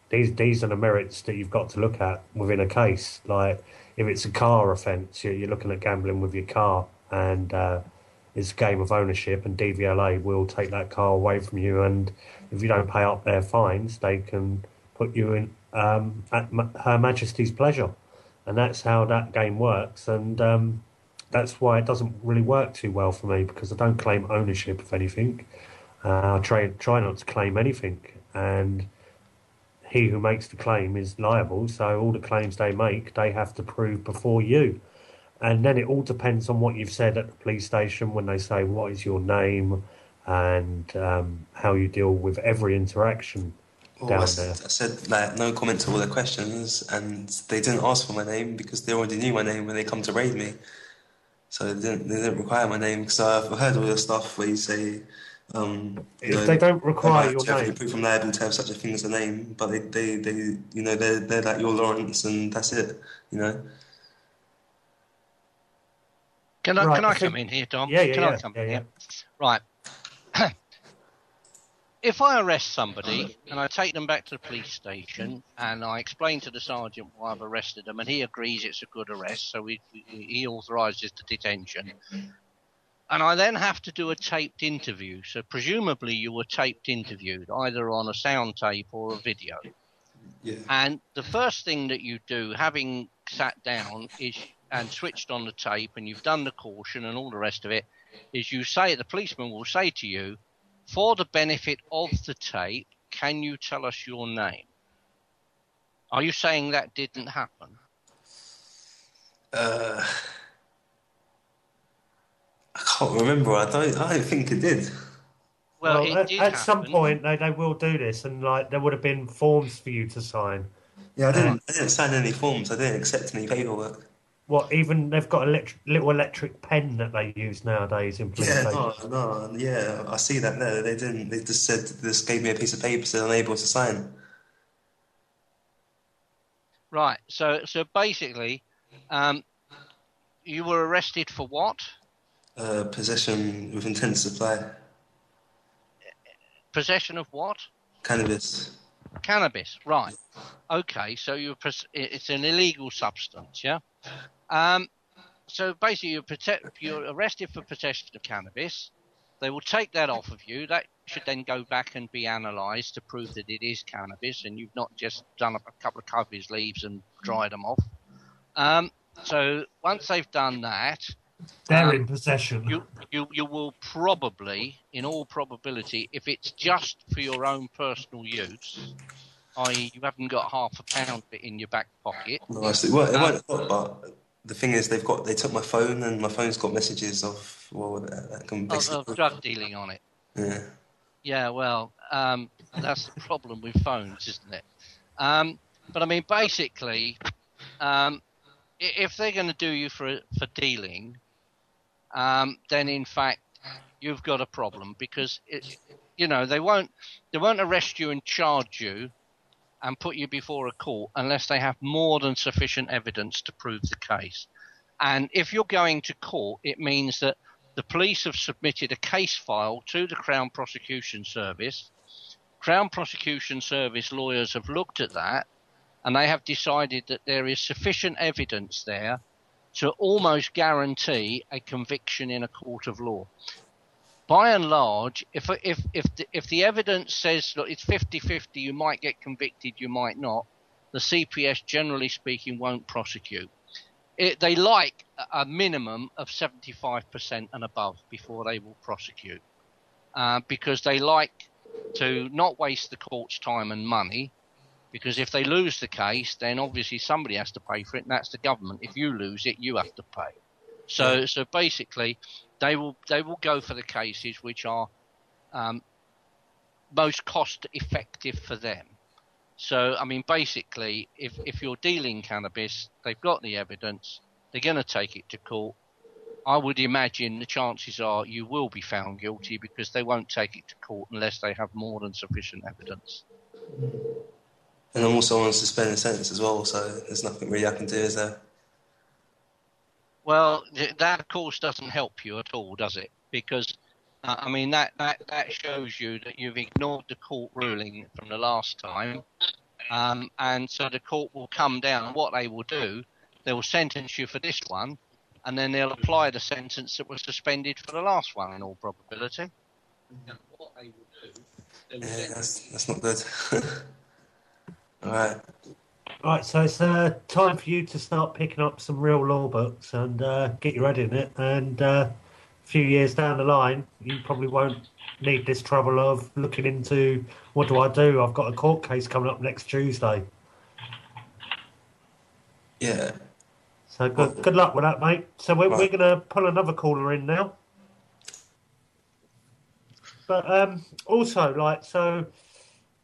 These are the merits that you've got to look at within a case. Like, if it's a car offence, you're looking at gambling with your car, and it's a game of ownership, and DVLA will take that car away from you, and if you don't pay up their fines, they can put you in at Her Majesty's pleasure. And that's how that game works, and that's why it doesn't really work too well for me, because I don't claim ownership of anything. I try not to claim anything, and he who makes the claim is liable, so all the claims they make, they have to prove before you. And then it all depends on what you've said at the police station when they say, what is your name, and how you deal with every interaction down there. I said, like, no comment to all their questions, and they didn't ask for my name because they already knew my name when they come to raid me. So they didn't require my name, because I've heard all the stuff where you say, if they don't require your name, proof I'm liable to have such a thing as a name, but they're like, you're Lawrence, and that's it, Can I come in here, Dom? Can I come in here? Right. If I arrest somebody and I take them back to the police station and I explain to the sergeant why I've arrested them, and he agrees it's a good arrest, so he authorises the detention, and I then have to do a taped interview. So presumably you were taped interviewed, either on a sound tape or a video. Yeah. And the first thing that you do, having sat down and switched on the tape, and you've done the caution and all the rest of it, is the policeman will say to you, for the benefit of the tape, can you tell us your name? Are you saying that didn't happen? I can't remember. I don't think it did. Well, it did at some point they will do this, and like there would have been forms for you to sign. Yeah, I didn't sign any forms. I didn't accept any paperwork. What, even they've got a little electric pen that they use nowadays in police stations? Yeah, I see that there. They didn't. They just gave me a piece of paper, said unable to sign. Right. So basically, you were arrested for what? Possession with intent to supply. Possession of what? Cannabis. Cannabis, right. Okay, so it's an illegal substance, yeah? So basically you're arrested for possession of cannabis. They will take that off of you. That should then go back and be analysed to prove that it is cannabis, and you've not just done up a couple of cannabis leaves and dried them off. So once they've done that, they're in possession. You will probably, in all probability, if it's just for your own personal use, i.e. you haven't got £0.5 of it in your back pocket. No, I see. Well, it won't, but the thing is, they took my phone, and my phone's got messages of drug dealing on it. Yeah. Yeah, well, that's the problem with phones, isn't it? But I mean, basically, if they're going to do you for dealing, then in fact you've got a problem, because they won't arrest you and charge you and put you before a court unless they have more than sufficient evidence to prove the case. And if you're going to court, it means that the police have submitted a case file to the Crown Prosecution Service. Crown Prosecution Service lawyers have looked at that, and they have decided that there is sufficient evidence there to almost guarantee a conviction in a court of law. by and large, if the evidence says, look, it's 50-50, you might get convicted, you might not, the CPS, generally speaking, won't prosecute. They like a minimum of 75% and above before they will prosecute, because they like to not waste the court's time and money, because if they lose the case, then obviously somebody has to pay for it, and that's the government. If you lose it, you have to pay. So basically, they will go for the cases which are most cost effective for them. So, I mean, basically, if you're dealing cannabis, they've got the evidence, they're going to take it to court. I would imagine the chances are you will be found guilty, because they won't take it to court unless they have more than sufficient evidence. And I'm also on a suspended sentence as well, so there's nothing really I can do, is there? Well, that, of course, doesn't help you at all, does it? Because, I mean, that shows you that you've ignored the court ruling from the last time. And so the court will come down, and what they will do, they will sentence you for this one, and then they'll apply the sentence that was suspended for the last one, in all probability. And what they will do... that's not good. All right. Right, so it's time for you to start picking up some real law books and get your head in it. And a few years down the line, you probably won't need this trouble of looking into, what do I do? I've got a court case coming up next Tuesday. Yeah. So good luck with that, mate. So we're going to pull another caller in now. But also,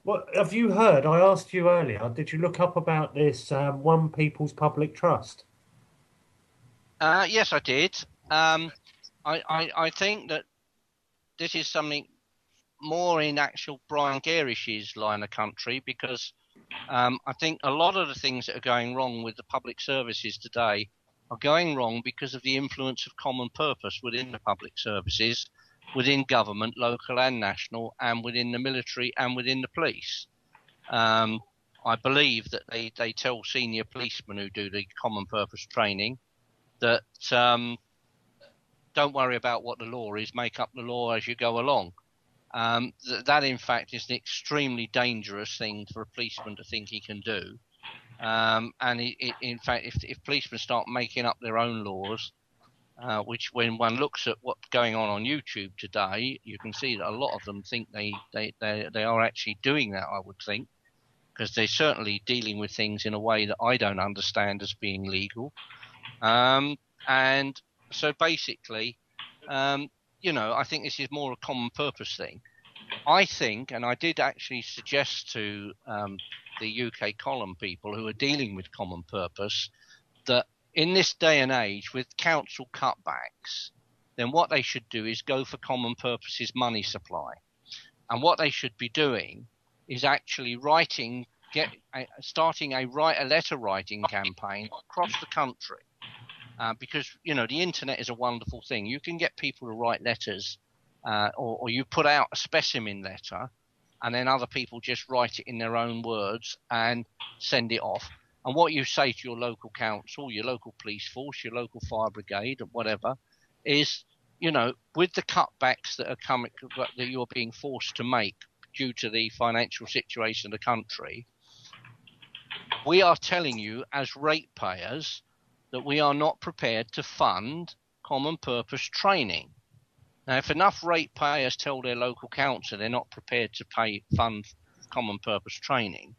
what have you heard? I asked you earlier, did you look up about this One People's Public Trust? Yes, I did. I think that this is something more in actual Brian Garish's line of country, because I think a lot of the things that are going wrong with the public services today are going wrong because of the influence of common purpose within the public services, within government, local and national, and within the military and within the police. I believe that they tell senior policemen who do the common purpose training that don't worry about what the law is, make up the law as you go along. That in fact is an extremely dangerous thing for a policeman to think he can do. And in fact, if policemen start making up their own laws, which when one looks at what's going on YouTube today, you can see that a lot of them think they are actually doing that, I would think, because they're certainly dealing with things in a way that I don't understand as being legal. And so basically, I think this is more a common purpose thing. I think, and I did actually suggest to the UK column people who are dealing with common purpose, that in this day and age with council cutbacks, then what they should do is go for common purposes money supply. And what they should be doing is actually starting a letter writing campaign across the country. Because, the internet is a wonderful thing. You can get people to write letters, or you put out a specimen letter, and then other people just write it in their own words and send it off. And what you say to your local council, your local police force, your local fire brigade, or whatever, is, with the cutbacks that you're being forced to make due to the financial situation of the country, we are telling you as ratepayers that we are not prepared to fund common purpose training. Now, if enough ratepayers tell their local council they're not prepared to fund common purpose training,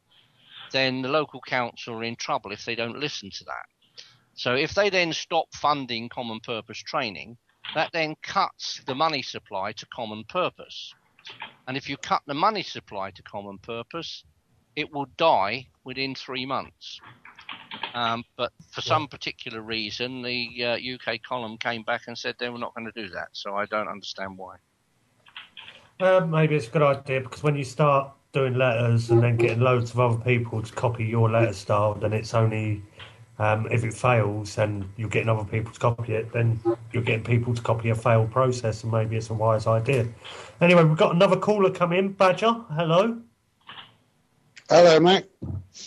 then the local council are in trouble if they don't listen to that. So if they then stop funding common purpose training, that then cuts the money supply to common purpose. And if you cut the money supply to common purpose, it will die within 3 months. But for some particular reason, the UK column came back and said they were not going to do that. So I don't understand why. Maybe it's a good idea, because when you start doing letters and then getting loads of other people to copy your letter style, then it's only if it fails and you're getting other people to copy it, then you're getting people to copy a failed process, and maybe it's a wise idea. Anyway, we've got another caller come in. Badger, hello. Hello, mate.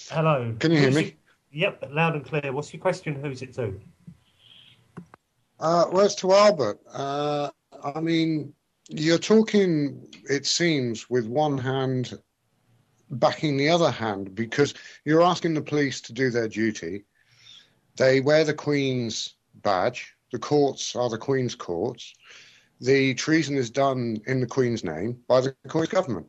Hello. Can you hear me? Yep, loud and clear. What's your question? Who's it to? Well, it's to Albert. I mean, You're talking, it seems, with one hand backing the other hand, because you're asking the police to do their duty. They wear the Queen's badge. The courts are the Queen's courts. The treason is done in the Queen's name by the Queen's government.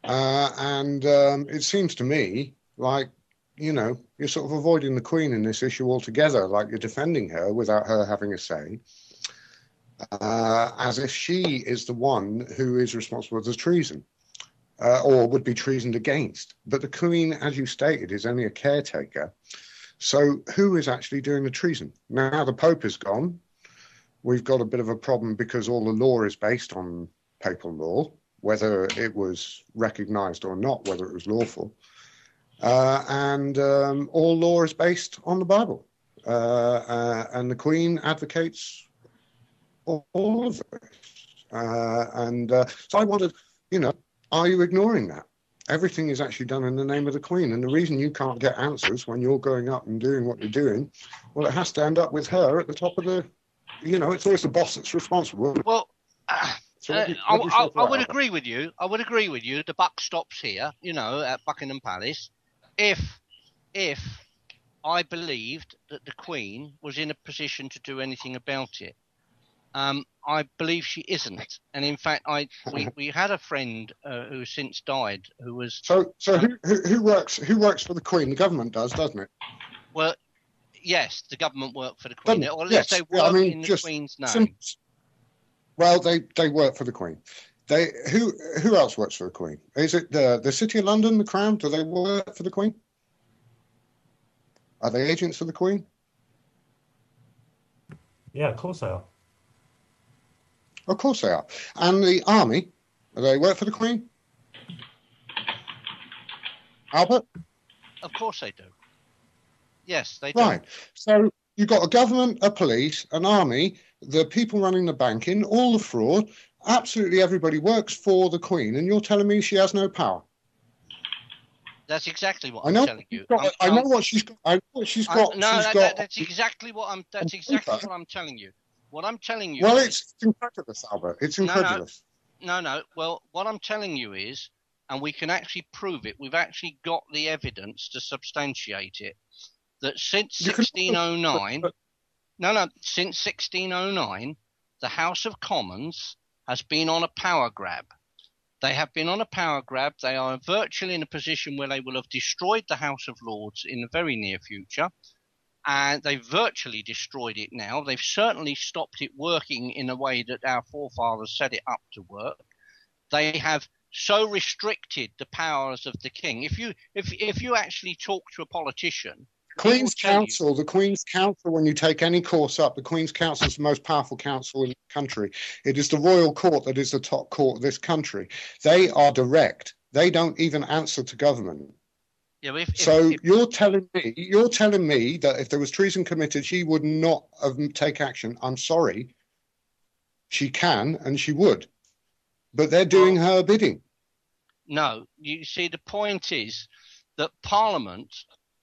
And it seems to me like, you're sort of avoiding the Queen in this issue altogether, like you're defending her without her having a say, as if she is the one who is responsible for the treason, or would be treasoned against. But the Queen, as you stated, is only a caretaker. So who is actually doing the treason? Now the Pope is gone. We've got a bit of a problem because all the law is based on papal law, whether it was recognised or not, whether it was lawful. And all law is based on the Bible. And the Queen advocates all of this. So I wondered, are you ignoring that? Everything is actually done in the name of the Queen. And the reason you can't get answers when you're going up and doing what you're doing, well, it has to end up with her at the top of the, it's always the boss that's responsible. Well, So I would agree with you. The buck stops here, at Buckingham Palace. If I believed that the Queen was in a position to do anything about it, I believe she isn't. And in fact, we had a friend who since died who was. So who works for the Queen? The government does, doesn't it? Well, yes, the government work for the Queen, or at least they work in the Queen's name. Well, they work for the Queen. Who else works for the Queen? Is it the City of London, the Crown? Do they work for the Queen? Are they agents for the Queen? Yeah, of course they are. Of course they are. And the army, do they work for the Queen? Albert? Of course they do. Yes, they do. Right. So you've got a government, a police, an army, the people running the banking, all the fraud. Absolutely everybody works for the Queen, and you're telling me she has no power? That's exactly what I'm telling you. I know what she's got. I know what she's got. That's exactly what I'm telling you. What I'm telling you. Well, it's incredulous, Albert. It's incredulous. No. Well, what I'm telling you is, and we can actually prove it. We've actually got the evidence to substantiate it. That since 1609, since 1609, the House of Commons has been on a power grab. They have been on a power grab. They are virtually in a position where they will have destroyed the House of Lords in the very near future. And they've virtually destroyed it now. They've certainly stopped it working in a way that our forefathers set it up to work. They have so restricted the powers of the king. If you actually talk to a politician, the Queen's Council, when you take any course up, the Queen's Council is the most powerful council in the country. It is the royal court that is the top court of this country. They are direct. They don't even answer to government. Yeah, you're telling me that if there was treason committed, she would not take action. I'm sorry. She can and she would. But they're doing her bidding. No, you see, the point is that Parliament,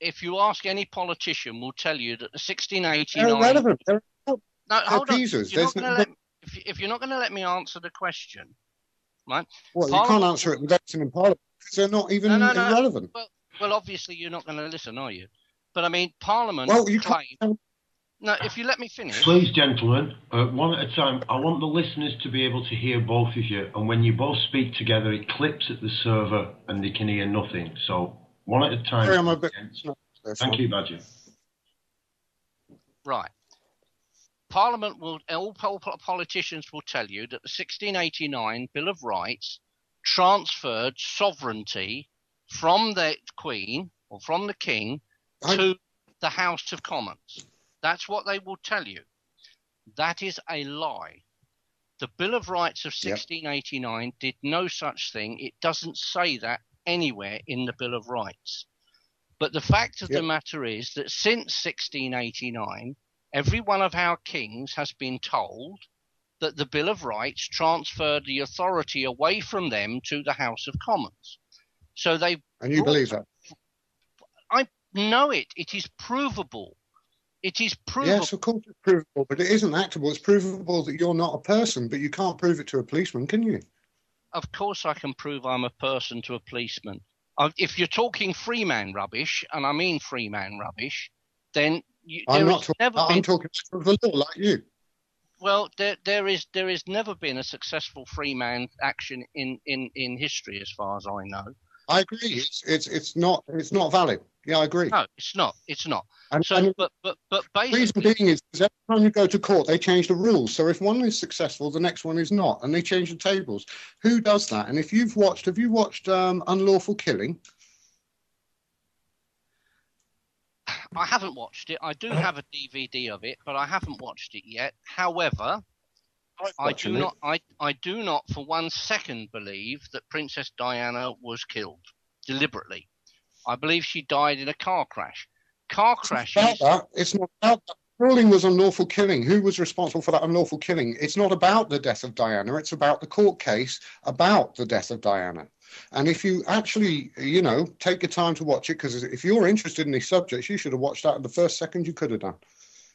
if you ask any politician, will tell you that the 1689... They're irrelevant. No, hold on. If you're not going to let me answer the question, right? Well, you can't answer it without in Parliament because they're not even irrelevant. Well, obviously you're not going to listen, are you? But I mean, Parliament... Well, you can't... No, if you let me finish... Please, gentlemen, one at a time. I want the listeners to be able to hear both of you. And when you both speak together, it clips at the server and they can hear nothing. So, one at a time. Sorry, I'm a bit... Thank you, Badger. Right. Parliament will... All politicians will tell you that the 1689 Bill of Rights transferred sovereignty from the Queen or from the King to the House of Commons. That's what they will tell you. That is a lie. The Bill of Rights of 1689 did no such thing. It doesn't say that anywhere in the Bill of Rights. But the fact of the matter is that since 1689, every one of our kings has been told that the Bill of Rights transferred the authority away from them to the House of Commons. So they... And you believe that? I know it. It is provable. It is provable. Yes, of course it's provable, but it isn't actable. It's provable that you're not a person, but you can't prove it to a policeman, can you? Of course I can prove I'm a person to a policeman. If you're talking Freeman rubbish, and I mean Freeman rubbish, then I'm talking of the law like you. Well, there is never been a successful Freeman action in history, as far as I know. I agree. It's not valid. Yeah, I agree. No, it's not. It's not. And, but basically, the reason being is every time you go to court, they change the rules. So if one is successful, the next one is not, and they change the tables. Who does that? And if have you watched Unlawful Killing? I haven't watched it. I do have a DVD of it, but I haven't watched it yet. However, I do not for 1 second believe that Princess Diana was killed deliberately. I believe she died in a car crash. Car crashes. It's not about that. The ruling was unlawful killing. Who was responsible for that unlawful killing? It's not about the death of Diana. It's about the court case about the death of Diana. And if you actually, take your time to watch it, because if you're interested in these subjects, you should have watched that at the first second you could have done.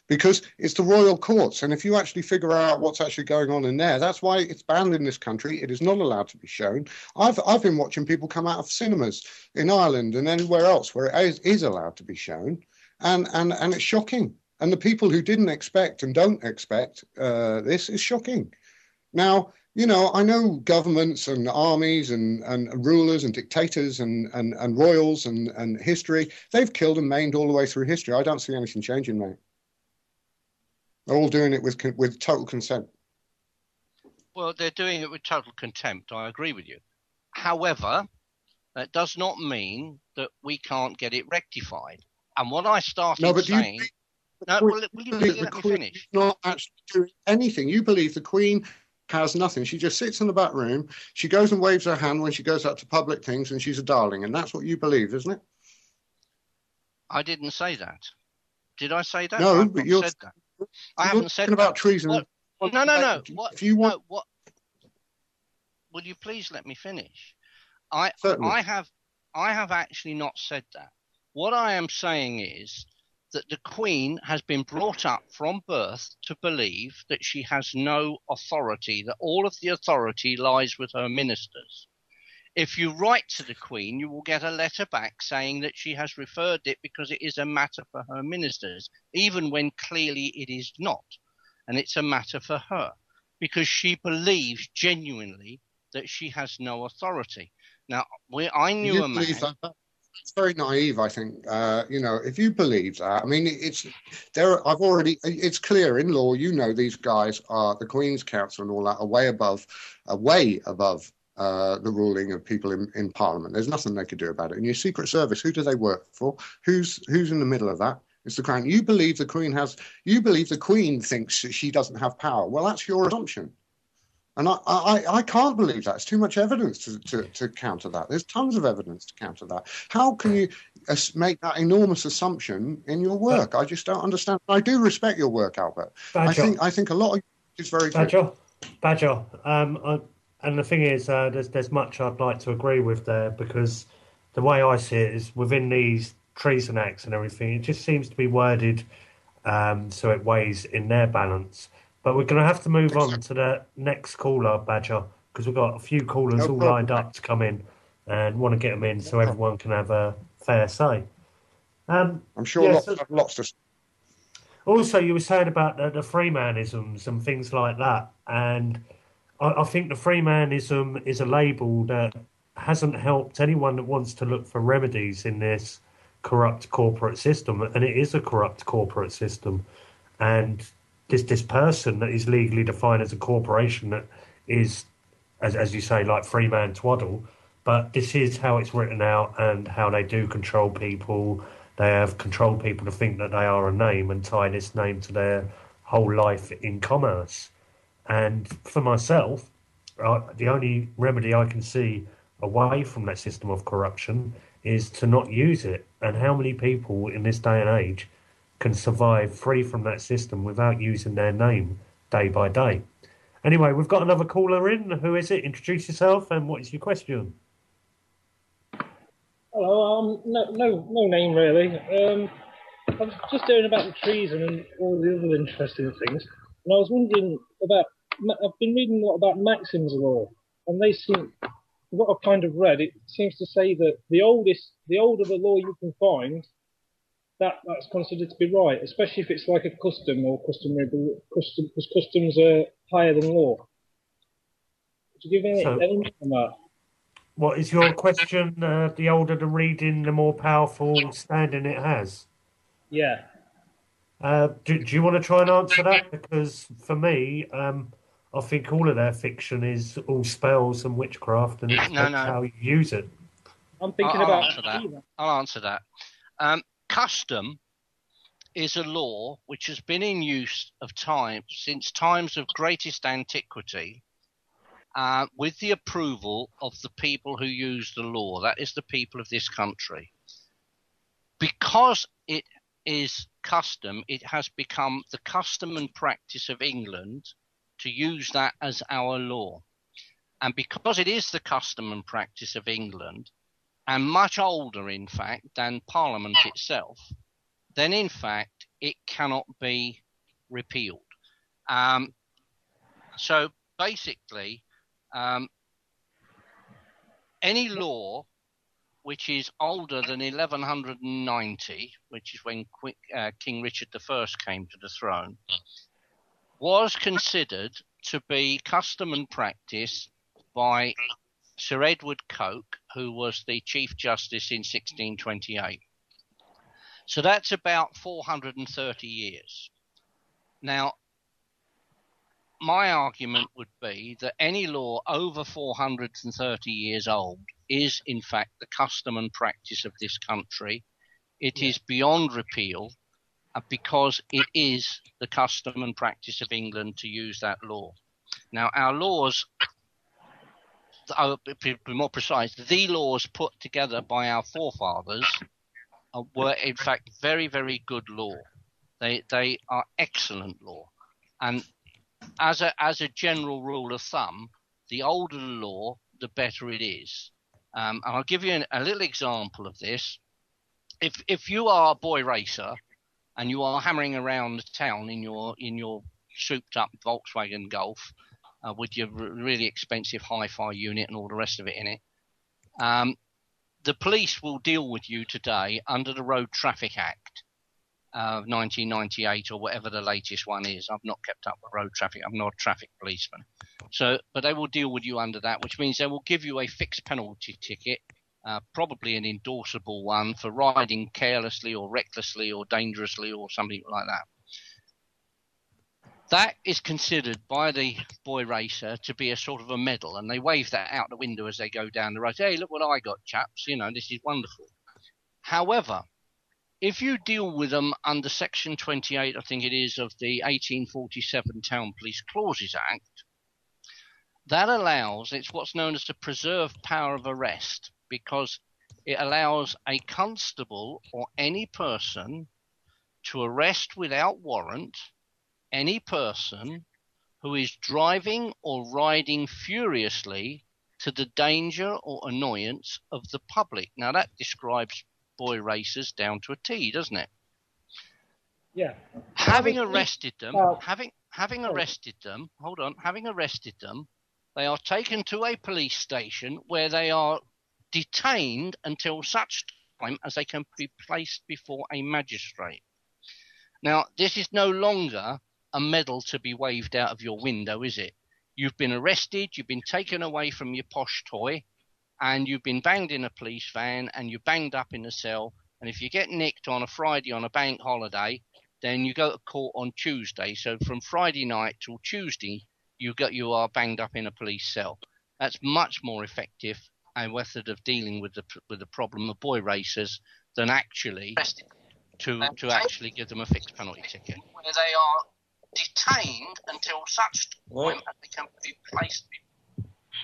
Because it's the royal courts. And if you actually figure out what's actually going on in there, that's why it's banned in this country. It is not allowed to be shown. I've been watching people come out of cinemas in Ireland and anywhere else where it is allowed to be shown. And it's shocking. And the people who didn't expect and don't expect this is shocking. Now, I know governments and armies and rulers and dictators and royals and history, they've killed and maimed all the way through history. I don't see anything changing, mate. They're all doing it with total consent. Well, they're doing it with total contempt. I agree with you. However, that does not mean that we can't get it rectified. And what I started saying... will you let me finish? Not actually doing anything. You believe the Queen has nothing. She just sits in the back room. She goes and waves her hand when she goes out to public things, and she's a darling. And that's what you believe, isn't it? I didn't say that. Did I say that? No, but you said that. I haven't said about treason. No. If you want, what? Will you please let me finish? Certainly. I have actually not said that. What I am saying is that the Queen has been brought up from birth to believe that she has no authority, that all of the authority lies with her ministers. If you write to the Queen, you will get a letter back saying that she has referred it because it is a matter for her ministers, even when clearly it is not. And it's a matter for her, because she believes genuinely that she has no authority. Now, I knew a man... It's very naive, I think. If you believe that, I mean, it's clear in law, these guys are the Queen's Council and all that are way above the ruling of people in Parliament. There's nothing they could do about it. And your Secret Service, who do they work for? Who's in the middle of that? It's the Crown. You believe the Queen thinks that she doesn't have power. Well, that's your assumption. And I can't believe that. It's too much evidence to counter that. There's tons of evidence to counter that. How can you make that enormous assumption in your work? I just don't understand. I do respect your work, Albert. Badger. I think a lot of it is very good. Badger. And the thing is, there's much I'd like to agree with there, because the way I see it is within these treason acts and everything, it just seems to be worded so it weighs in their balance. But we're going to have to move on to the next caller, Badger, because we've got a few callers all lined up to come in and want to get them in so everyone can have a fair say. I'm sure lots to say. Also, you were saying about the Freemanisms and things like that. And I think the Freemanism is a label that hasn't helped anyone that wants to look for remedies in this corrupt corporate system. And it is a corrupt corporate system. And this person that is legally defined as a corporation that is, as you say, like Freeman twaddle, but this is how it's written out and how they do control people. They have controlled people to think that they are a name and tie this name to their whole life in commerce. And for myself, the only remedy I can see away from that system of corruption is to not use it. And how many people in this day and age can survive free from that system without using their name day by day? Anyway, we've got another caller in. Who is it? Introduce yourself and what is your question? Hello, no name really. I was just hearing about the treason and all the other interesting things, and I was wondering about. I've been reading a lot about Maxim's law, and they seem. What I've kind of read, it seems to say that the older the law you can find, that's considered to be right, especially if it's like a custom or customary custom, because customs are higher than law. Could you give any on that? What is your question? The older the reading, the more powerful standing it has. Yeah. Do you want to try and answer that? Because for me, I think all of their fiction is all spells and witchcraft, and it's how you use it. I'm thinking I'll answer that. Custom is a law which has been in use since times of greatest antiquity, with the approval of the people who use the law. That is the people of this country. Because it is custom, it has become the custom and practice of England to use that as our law. And because it is the custom and practice of England, and much older, in fact, than Parliament itself, then, in fact, it cannot be repealed. So, basically, any law which is older than 1190, which is when King Richard I came to the throne, was considered to be custom and practice by Sir Edward Coke, who was the Chief Justice in 1628. So that's about 430 years. Now, my argument would be that any law over 430 years old is, in fact, the custom and practice of this country. It is beyond repeal, because it is the custom and practice of England to use that law. Now, our laws, to be more precise, the laws put together by our forefathers were, in fact, very, very good law. They are excellent law. And as a general rule of thumb, the older the law, the better it is. And I'll give you a little example of this. If you are a boy racer and you are hammering around the town in your souped up Volkswagen Golf with your really expensive hi-fi unit and all the rest of it in it, the police will deal with you today under the Road Traffic Act of 1998 or whatever the latest one is. I've not kept up with road traffic. I'm not a traffic policeman. But they will deal with you under that, which means they will give you a fixed penalty ticket, probably an endorsable one for riding carelessly or recklessly or dangerously or something like that. That is considered by the boy racer to be a sort of a medal, and they wave that out the window as they go down the road. Hey, look what I got, chaps. This is wonderful. However, if you deal with them under Section 28, I think it is, of the 1847 Town Police Clauses Act, that allows, it's what's known as the preserved power of arrest, because it allows a constable or any person to arrest without warrant any person who is driving or riding furiously to the danger or annoyance of the public. Now, that describes boy racers down to a T, doesn't it? Yeah. Having arrested them, they are taken to a police station where they are detained until such time as they can be placed before a magistrate. Now, this is no longer a medal to be waved out of your window, is it? You've been arrested, you've been taken away from your posh toy, and you've been banged in a police van, and you're banged up in a cell, and if you get nicked on a Friday on a bank holiday, then you go to court on Tuesday. So from Friday night till Tuesday, you are banged up in a police cell. That's much more effective a method of dealing with the problem of boy racers than actually to actually give them a fixed penalty ticket, where they are detained until such time as they can be placed.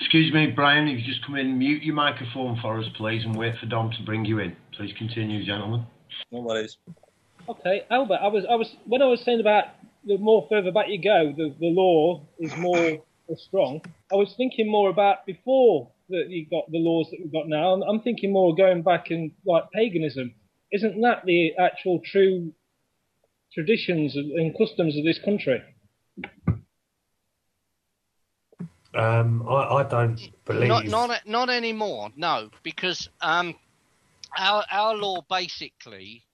Excuse me, Brian, if you just come in, mute your microphone for us, please, and wait for Dom to bring you in. Please continue, gentlemen. No worries. Okay, Albert, I was when I was saying about the more further back you go, the law is more strong. I was thinking more about before that you got the laws that we've got now. I'm thinking more going back in like paganism. Isn't that the actual true traditions and customs of this country? I don't believe. Not anymore. No, because our law basically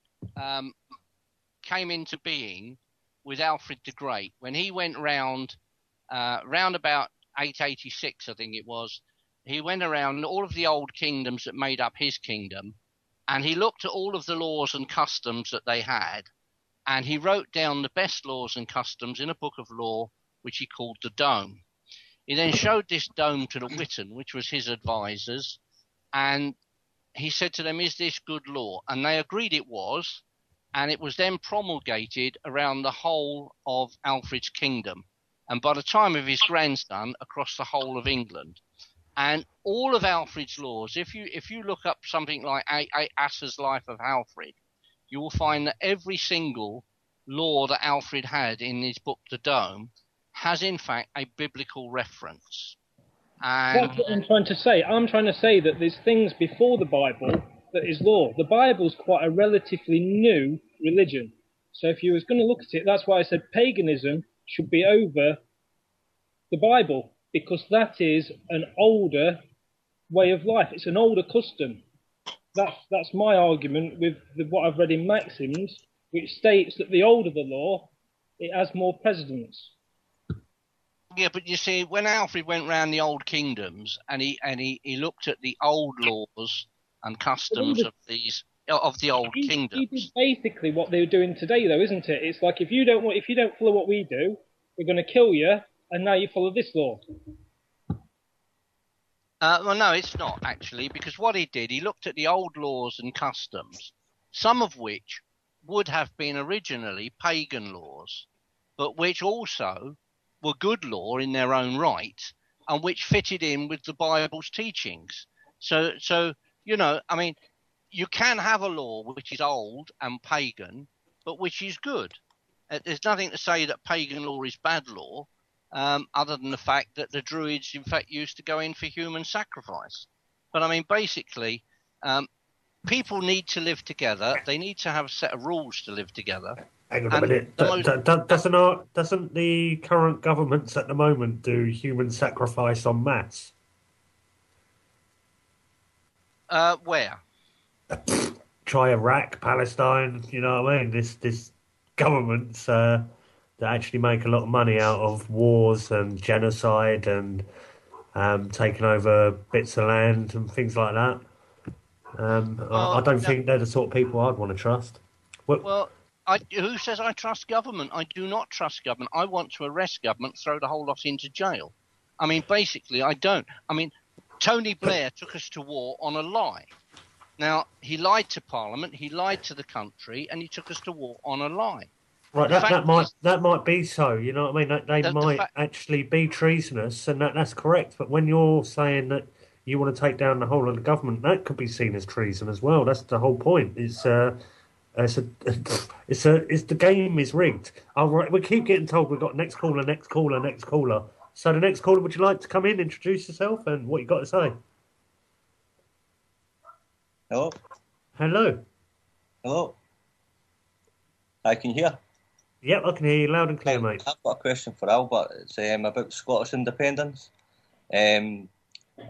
came into being with Alfred the Great when he went round about 886, I think it was. He went around all of the old kingdoms that made up his kingdom, and he looked at all of the laws and customs that they had, and he wrote down the best laws and customs in a book of law, which he called the Dome. He then showed this Dome to the Witan, which was his advisors, and he said to them, "Is this good law?" And they agreed it was, and it was then promulgated around the whole of Alfred's kingdom, and by the time of his grandson, across the whole of England. And all of Alfred's laws, if you look up something like Asser's Life of Alfred, you will find that every single law that Alfred had in his book, The Dome, has in fact a biblical reference. And that's what I'm trying to say. I'm trying to say that there's things before the Bible that is law. The Bible's quite a relatively new religion. So if you was going to look at it, that's why I said paganism should be over the Bible, because that is an older way of life. It's an older custom. That's my argument with what I've read in Maxims, which states that the older the law, it has more precedence. Yeah, but you see, when Alfred went round the old kingdoms and he looked at the old laws and customs of the old kingdoms, He did basically what they're doing today, though, isn't it? It's like if you don't follow what we do, we're going to kill you, and now you follow this law. Well, no, it's not actually, because what he did, he looked at the old laws and customs, some of which would have been originally pagan laws, but which also were good law in their own right, and which fitted in with the Bible's teachings. So you know, I mean, you can have a law which is old and pagan, but which is good. There's nothing to say that pagan law is bad law, other than the fact that the Druids, in fact, used to go in for human sacrifice. But I mean, basically, people need to live together. They need to have a set of rules to live together. Hang on a minute. Doesn't the current governments at the moment do human sacrifice en masse? Where? Try Iraq, Palestine. You know what I mean? This governments that actually make a lot of money out of wars and genocide and taking over bits of land and things like that. I don't think they're the sort of people I'd want to trust. Who says I trust government? I do not trust government. I want to arrest government, throw the whole lot into jail. I mean, basically, I don't. I mean, Tony Blair took us to war on a lie. Now, he lied to Parliament, he lied to the country, and he took us to war on a lie. Right, that might be so. You know what I mean? They might actually be treasonous, and that's correct. But when you're saying that you want to take down the whole of the government, that could be seen as treason as well. That's the whole point. It's the game is rigged. We keep getting told we've got next caller. So the next caller, would you like to come in, introduce yourself, and what you got to say? Hello. I can hear. Yep, I can hear you loud and clear, mate. I've got a question for Albert. It's about Scottish independence. I've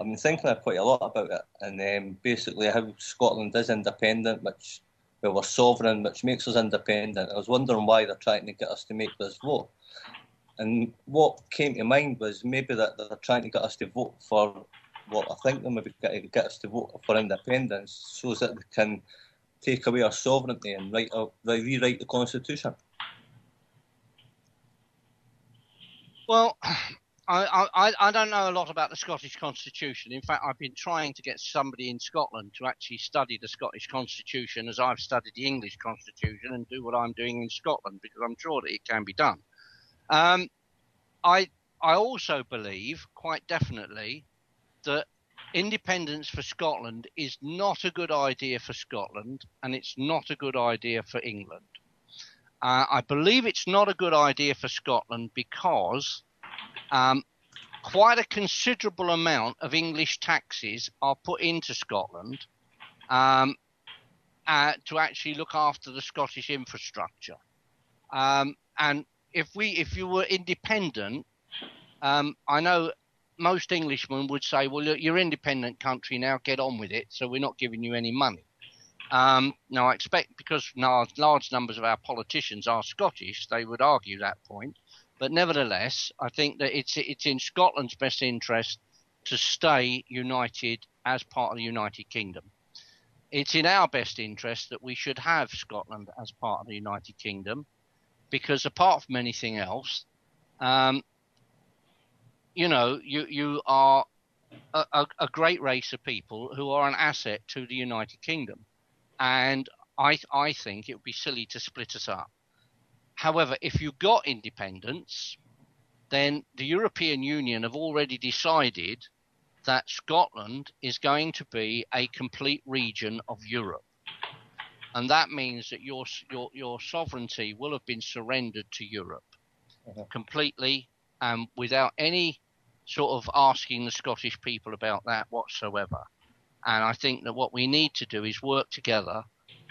been thinking quite a lot about it, and basically how Scotland is independent, which we're sovereign, which makes us independent. I was wondering why they're trying to get us to make this vote. And what came to mind was maybe that they're trying to get us to vote for what I think they maybe get us to vote for independence, so that they can take away our sovereignty and rewrite the Constitution. Well, I don't know a lot about the Scottish Constitution. In fact, I've been trying to get somebody in Scotland to actually study the Scottish Constitution as I've studied the English Constitution and do what I'm doing in Scotland, because I'm sure that it can be done. I also believe quite definitely that independence for Scotland is not a good idea for Scotland, and it's not a good idea for England. I believe it's not a good idea for Scotland because quite a considerable amount of English taxes are put into Scotland, to actually look after the Scottish infrastructure. And if you were independent, I know most Englishmen would say, well, look, you're an independent country now, get on with it, so we're not giving you any money. Now, I expect because large numbers of our politicians are Scottish, they would argue that point. But nevertheless, I think that it's in Scotland's best interest to stay united as part of the United Kingdom. It's in our best interest that we should have Scotland as part of the United Kingdom, because apart from anything else, you are a great race of people who are an asset to the United Kingdom. And I think it would be silly to split us up. However, if you got independence, then the European Union have already decided that Scotland is going to be a complete region of Europe. And that means that your sovereignty will have been surrendered to Europe completely, without any sort of asking the Scottish people about that whatsoever. And I think that what we need to do is work together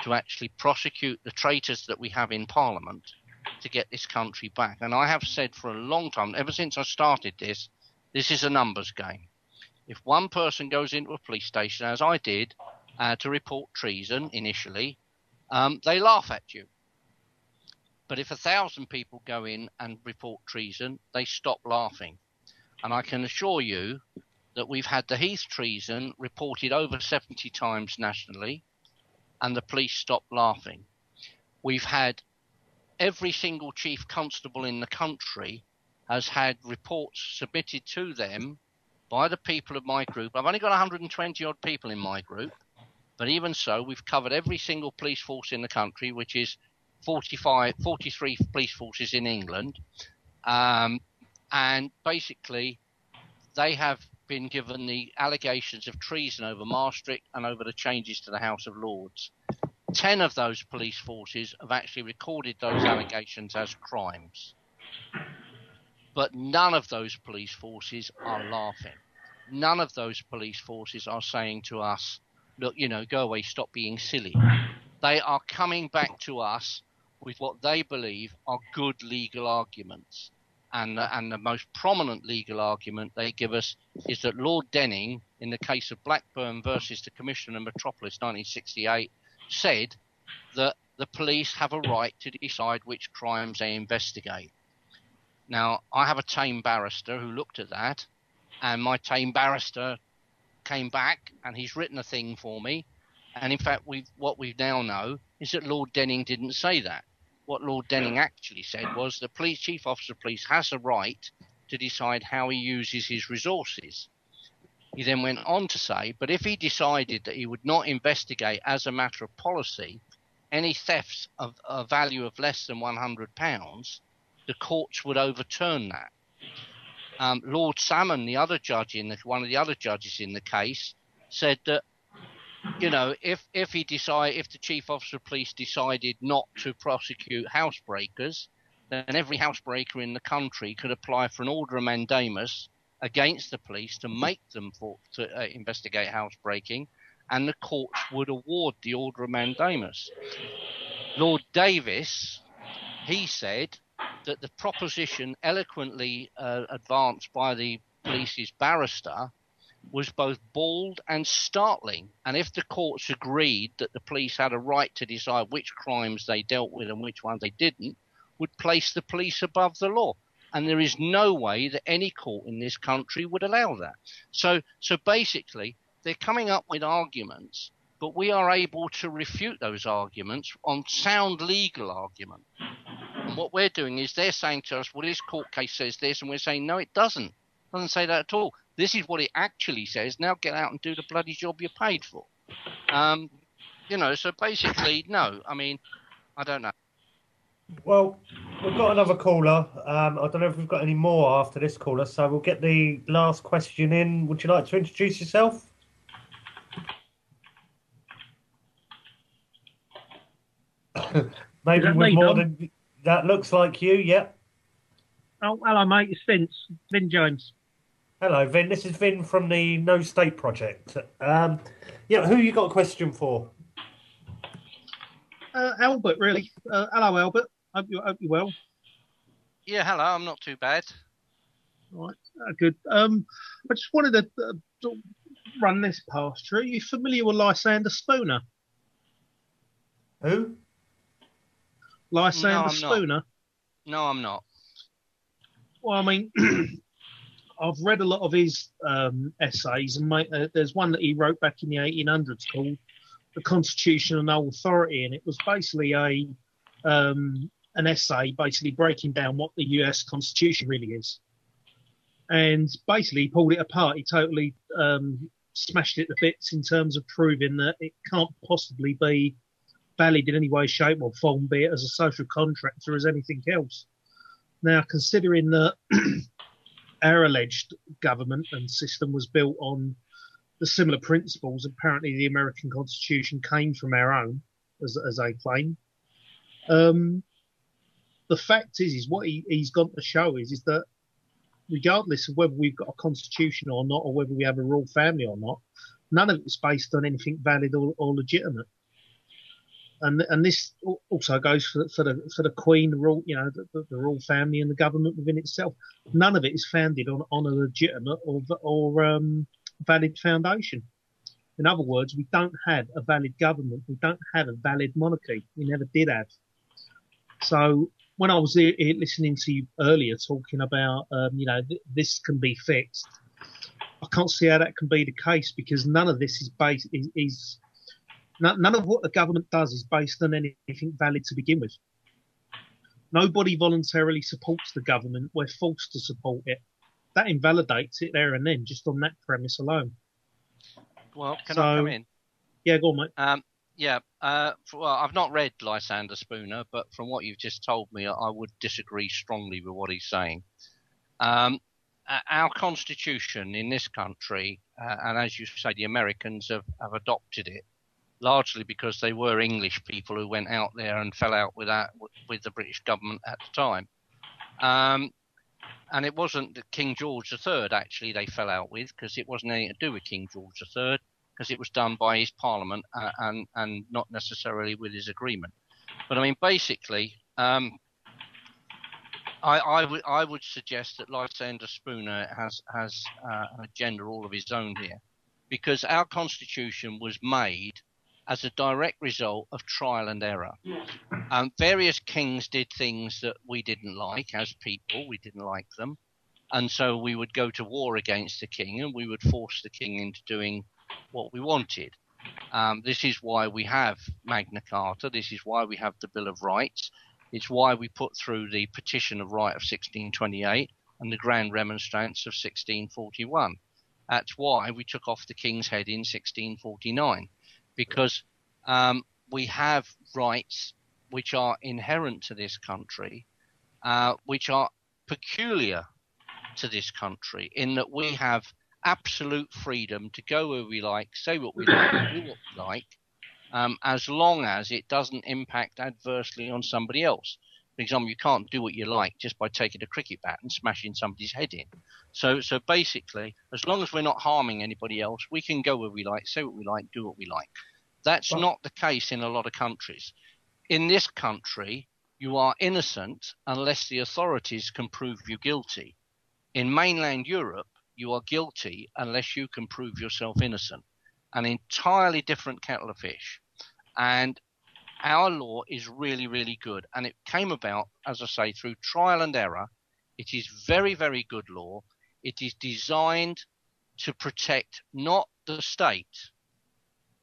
to actually prosecute the traitors that we have in Parliament to get this country back. And I have said for a long time, ever since I started this is a numbers game. If one person goes into a police station, as I did, to report treason initially, they laugh at you. But if 1,000 people go in and report treason, they stop laughing. And I can assure you that we've had the Heath treason reported over 70 times nationally, and the police stopped laughing. We've had every single chief constable in the country has had reports submitted to them by the people of my group. I've only got 120 odd people in my group, but even so, we've covered every single police force in the country, which is 43 police forces in England. And basically, they have been given the allegations of treason over Maastricht and over the changes to the House of Lords. 10 of those police forces have actually recorded those allegations as crimes. But none of those police forces are laughing. None of those police forces are saying to us, look, go away, stop being silly. They are coming back to us with what they believe are good legal arguments. And the most prominent legal argument they give us is that Lord Denning, in the case of Blackburn versus the Commissioner of Metropolis 1968, said that the police have a right to decide which crimes they investigate. Now, I have a tame barrister who looked at that, and my tame barrister came back and he's written a thing for me. And in fact, what we now know is that Lord Denning didn't say that. What Lord Denning actually said was the police chief officer of police has a right to decide how he uses his resources. He then went on to say, but if he decided that he would not investigate as a matter of policy any thefts of a value of less than £100, the courts would overturn that. Lord Salmon, the other judge one of the other judges in the case, said that if the chief officer of police decided not to prosecute housebreakers, then every housebreaker in the country could apply for an order of mandamus against the police to make them investigate housebreaking, and the courts would award the order of mandamus. Lord Davis, he said that the proposition eloquently advanced by the police's barrister was both bald and startling, and if the courts agreed that the police had a right to decide which crimes they dealt with and which ones they didn't, would place the police above the law. And there is no way that any court in this country would allow that. So basically, they're coming up with arguments, but we are able to refute those arguments on sound legal argument. And what we're doing is they're saying to us, well, this court case says this, and we're saying, no, it doesn't. It doesn't say that at all. This is what it actually says. Now get out and do the bloody job you're paid for. So basically, no. I mean, I don't know. Well, we've got another caller. I don't know if we've got any more after this caller, so we'll get the last question in. Would you like to introduce yourself? Maybe with more than that. Looks like you, yeah. Oh, hello, mate. It's Vince. Vin Jones. Hello, Vin. This is Vin from the No State Project. Who you got a question for? Albert, really. Hello, Albert. Hope you're well. Yeah, hello. I'm not too bad. All right, good. I just wanted to sort of run this past you. Are you familiar with Lysander Spooner? Who? Lysander I'm Spooner? not. No, I'm not. Well, I mean, I've read a lot of his essays, and there's one that he wrote back in the 1800s called "The Constitution and No Authority," and it was basically an essay basically breaking down what the US Constitution really is. And basically he pulled it apart. He totally smashed it to bits in terms of proving that it can't possibly be valid in any way, shape or form, be it as a social contract or as anything else. Now, considering that our alleged government and system was built on the similar principles, apparently the American Constitution came from our own, as they claim. The fact is what he's got to show is that regardless of whether we've got a constitution or not, or whether we have a royal family or not, none of it's based on anything valid or legitimate. And this also goes for the Queen, the royal, the royal family and the government within itself. None of it is founded on a legitimate or valid foundation. In other words, we don't have a valid government. We don't have a valid monarchy. We never did have. So when I was here listening to you earlier talking about, this can be fixed, I can't see how that can be the case, because none of this is none of what the government does is based on anything valid to begin with. Nobody voluntarily supports the government. We're forced to support it. That invalidates it there and then, just on that premise alone. Well, can I come in? Yeah, go on, mate. Well, I've not read Lysander Spooner, but from what you've just told me, I would disagree strongly with what he's saying. Our constitution in this country, and as you say, the Americans have adopted it, largely because they were English people who went out there and fell out with the British government at the time. And it wasn't King George III, actually, they fell out with, because it wasn't anything to do with King George III, because it was done by his parliament and not necessarily with his agreement. But I mean, basically, I would suggest that Lysander Spooner has an agenda all of his own here, because our constitution was made as a direct result of trial and error. Various kings did things that we didn't like as people. We didn't like them. And so we would go to war against the king, and we would force the king into doing what we wanted. This is why we have Magna Carta. This is why we have the Bill of Rights. It's why we put through the Petition of Right of 1628 and the Grand Remonstrance of 1641. That's why we took off the king's head in 1649. Because we have rights which are inherent to this country, which are peculiar to this country, in that we have absolute freedom to go where we like, say what we like, do what we like, as long as it doesn't impact adversely on somebody else. For example, you can't do what you like just by taking a cricket bat and smashing somebody's head in. So basically, as long as we're not harming anybody else, we can go where we like, say what we like, do what we like. That's not the case in a lot of countries. In this country, you are innocent unless the authorities can prove you guilty. In mainland Europe, you are guilty unless you can prove yourself innocent. An entirely different kettle of fish. And our law is really, really good. And it came about, as I say, through trial and error. It is very, very good law. It is designed to protect not the state,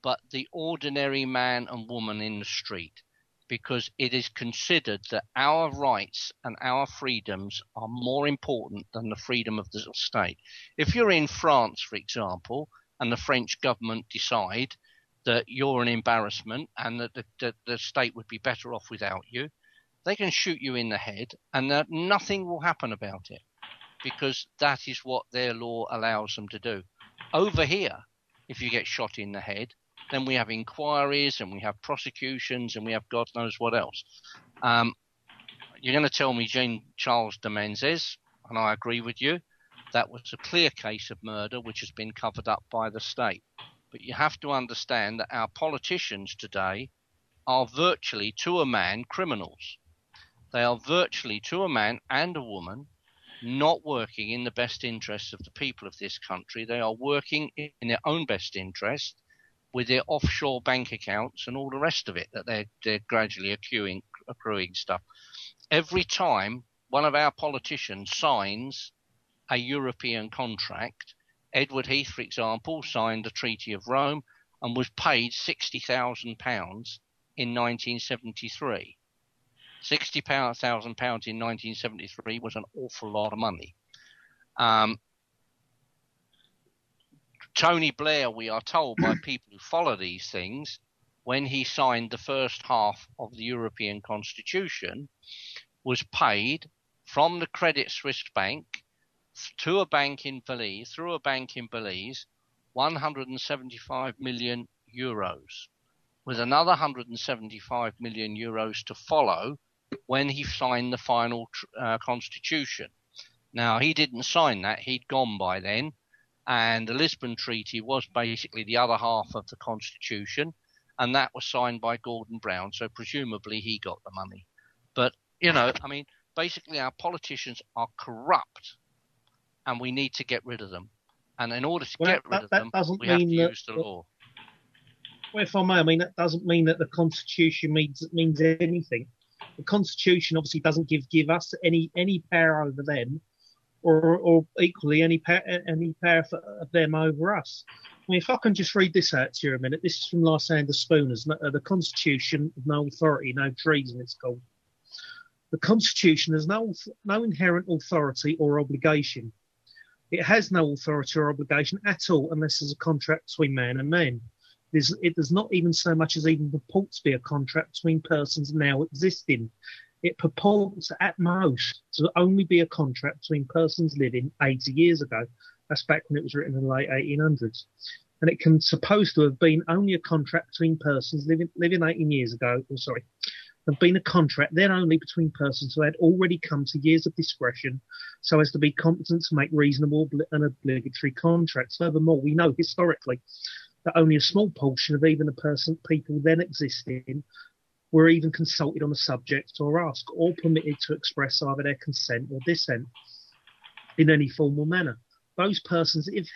but the ordinary man and woman in the street, because it is considered that our rights and our freedoms are more important than the freedom of the state. If you're in France, for example, and the French government decide that you're an embarrassment and that the state would be better off without you, they can shoot you in the head and that nothing will happen about it, because that is what their law allows them to do. Over here, if you get shot in the head, then we have inquiries and we have prosecutions and we have God knows what else. You're going to tell me Jean-Charles de Menezes, and I agree with you, that was a clear case of murder which has been covered up by the state. But you have to understand that our politicians today are virtually, to a man, criminals. They are virtually, to a man and a woman, not working in the best interests of the people of this country. They are working in their own best interest with their offshore bank accounts and all the rest of it that they're gradually accruing stuff. Every time one of our politicians signs a European contract, Edward Heath, for example, signed the Treaty of Rome and was paid £60,000 in 1973. £60,000 in 1973 was an awful lot of money. Tony Blair, we are told by people who follow these things, when he signed the first half of the European Constitution, was paid from the Credit Suisse Bank to a bank in Belize, through a bank in Belize, 175 million euros, with another 175 million euros to follow when he signed the final constitution. Now, he didn't sign that. He'd gone by then. And the Lisbon Treaty was basically the other half of the constitution. And that was signed by Gordon Brown. So presumably he got the money. But, you know, I mean, basically our politicians are corrupt. And we need to get rid of them. And in order to get rid of them, we have to use the law. Well, if I may, I mean, that doesn't mean that the Constitution means anything. The Constitution obviously doesn't give us any power over them, or equally any power of them over us. I mean, if I can just read this out to you a minute. This is from Lysander Spooner's The Constitution of No Authority, No Treason, it's called. The Constitution has no inherent authority or obligation. It has no authority or obligation at all unless there's a contract between man and man. It does not even so much as even purport to be a contract between persons now existing. It purports at most to only be a contract between persons living 80 years ago. That's back when it was written in the late 1800s. And it can supposed to have been only a contract between persons living 18 years ago, have been a contract then only between persons who had already come to years of discretion so as to be competent to make reasonable and obligatory contracts. Furthermore, we know historically that only a small portion of even the people then existing were even consulted on the subject or asked or permitted to express either their consent or dissent in any formal manner. Those persons, if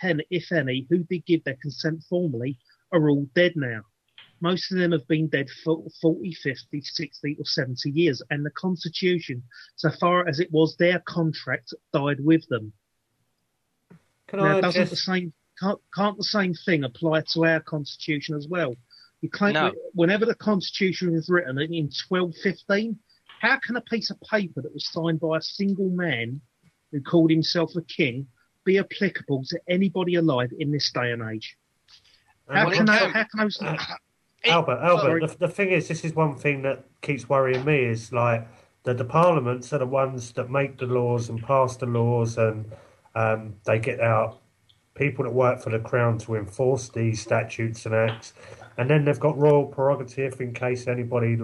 any, who did give their consent formally are all dead now. Most of them have been dead for 40, 50, 60 or 70 years, and the Constitution, so far as it was their contract, died with them. Can't the same thing apply to our Constitution as well? You claim whenever the Constitution was written in 1215, how can a piece of paper that was signed by a single man who called himself a king be applicable to anybody alive in this day and age? Albert, the thing is, this is one thing that keeps worrying me is like the parliaments are the ones that make the laws and pass the laws, and they get out people that work for the Crown to enforce these statutes and acts, and then they've got royal prerogative in case anybody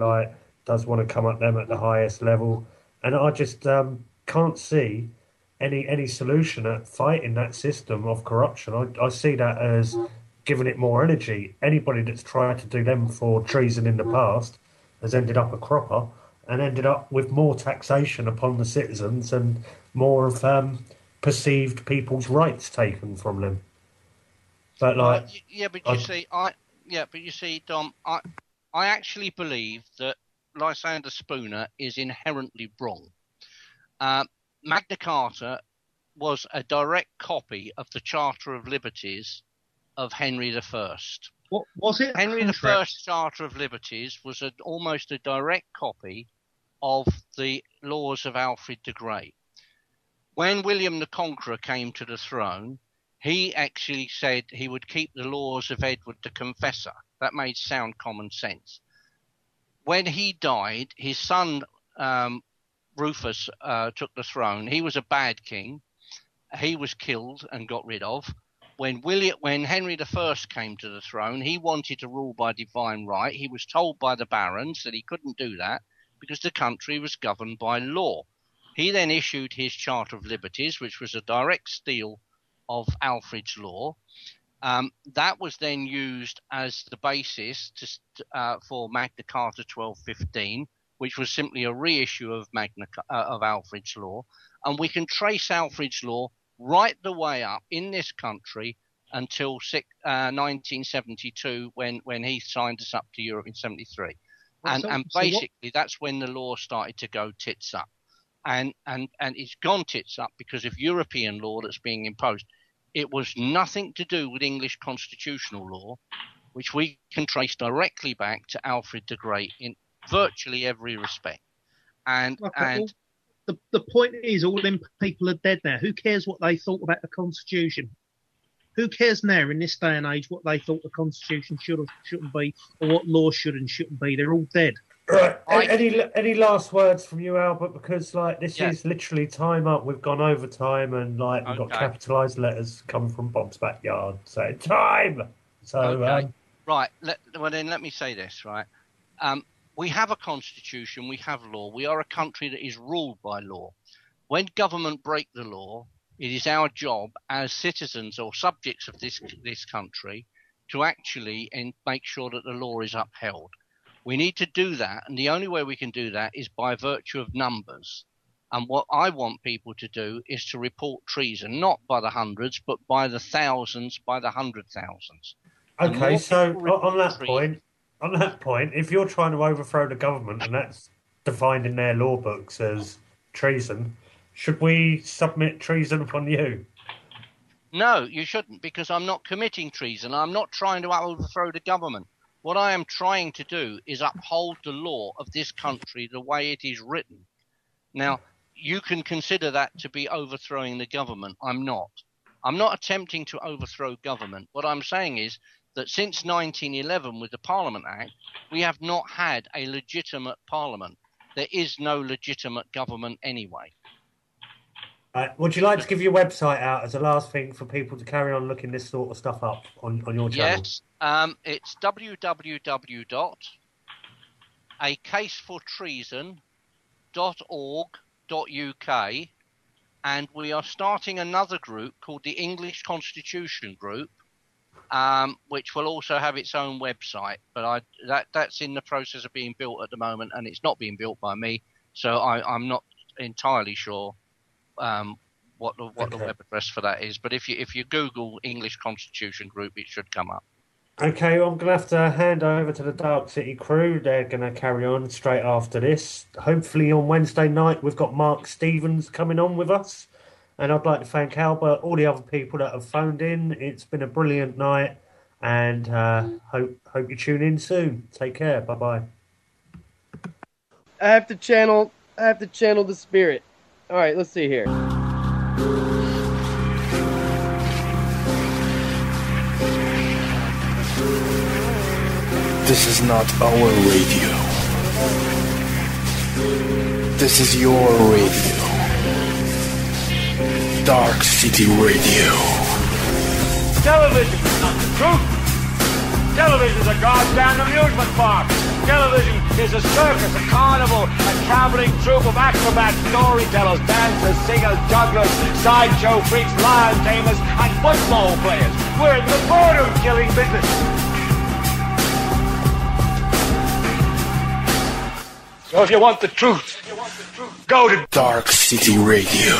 does want to come at them at the highest level. And I just can't see any solution at fighting that system of corruption. I see that as giving it more energy. Anybody that's tried to do them for treason in the past has ended up a cropper and ended up with more taxation upon the citizens and more of perceived people's rights taken from them. But you see, Dom, I actually believe that Lysander Spooner is inherently wrong. Magna Carta was a direct copy of the Charter of Liberties of Henry I. What was it? Henry I's Charter of Liberties was almost a direct copy of the laws of Alfred the Great. When William the Conqueror came to the throne, he actually said he would keep the laws of Edward the Confessor. That made sound common sense. When he died, his son Rufus took the throne. He was a bad king. He was killed and got rid of. When Henry I came to the throne, he wanted to rule by divine right. He was told by the barons that he couldn't do that because the country was governed by law. He then issued his Charter of Liberties, which was a direct steal of Alfred's law. That was then used as the basis for Magna Carta 1215, which was simply a reissue of of Alfred's Law. And we can trace Alfred's Law right the way up in this country until 1972, when he signed us up to Europe in 73. And basically that's when the law started to go tits up. And it's gone tits up because of European law that's being imposed. It was nothing to do with English constitutional law, which we can trace directly back to Alfred the Great in virtually every respect. And the point is, all them people are dead now. Who cares what they thought about the Constitution? Who cares now in this day and age what they thought the Constitution should or shouldn't be, or what law should and shouldn't be? They're all dead. Right. Any last words from you, Albert? Because this is literally time up. We've gone over time, and we've got capitalised letters coming from Bob's backyard saying time. So right. Let me say this. Right. We have a constitution. We have law. We are a country that is ruled by law. When government break the law, it is our job as citizens or subjects of this country to actually make sure that the law is upheld. We need to do that, and the only way we can do that is by virtue of numbers. And what I want people to do is to report treason, not by the hundreds, but by the thousands, by the 100,000s. Okay, so on that point, if you're trying to overthrow the government and that's defined in their law books as treason, should we submit treason upon you? No, you shouldn't, because I'm not committing treason. I'm not trying to overthrow the government. What I am trying to do is uphold the law of this country the way it is written. Now, you can consider that to be overthrowing the government. I'm not. I'm not attempting to overthrow government. What I'm saying is that since 1911 with the Parliament Act, we have not had a legitimate parliament. There is no legitimate government anyway. Would you like to give your website out as a last thing for people to carry on looking this sort of stuff up on your channel? Yes, it's www.acasefortreason.org.uk, and we are starting another group called the English Constitution Group, which will also have its own website. But that's in the process of being built at the moment, and it's not being built by me, so I'm not entirely sure what the web address for that is. But if you Google English Constitution Group, it should come up. Okay, well, I'm going to have to hand over to the Darkcity crew. They're going to carry on straight after this. Hopefully on Wednesday night we've got Mark Stevens coming on with us. And I'd like to thank Albert, all the other people that have phoned in. It's been a brilliant night, and hope you tune in soon. Take care. Bye-bye. I have to channel the spirit. All right, let's see here. This is not our radio. This is your radio. Darkcity Radio. Television is not the truth. Television is a goddamn amusement park. Television is a circus, a carnival, a traveling troupe of acrobats, storytellers, dancers, singers, jugglers, sideshow freaks, lion tamers, and football players. We're in the boredom-killing business. So if you want the truth, go to Darkcity Radio.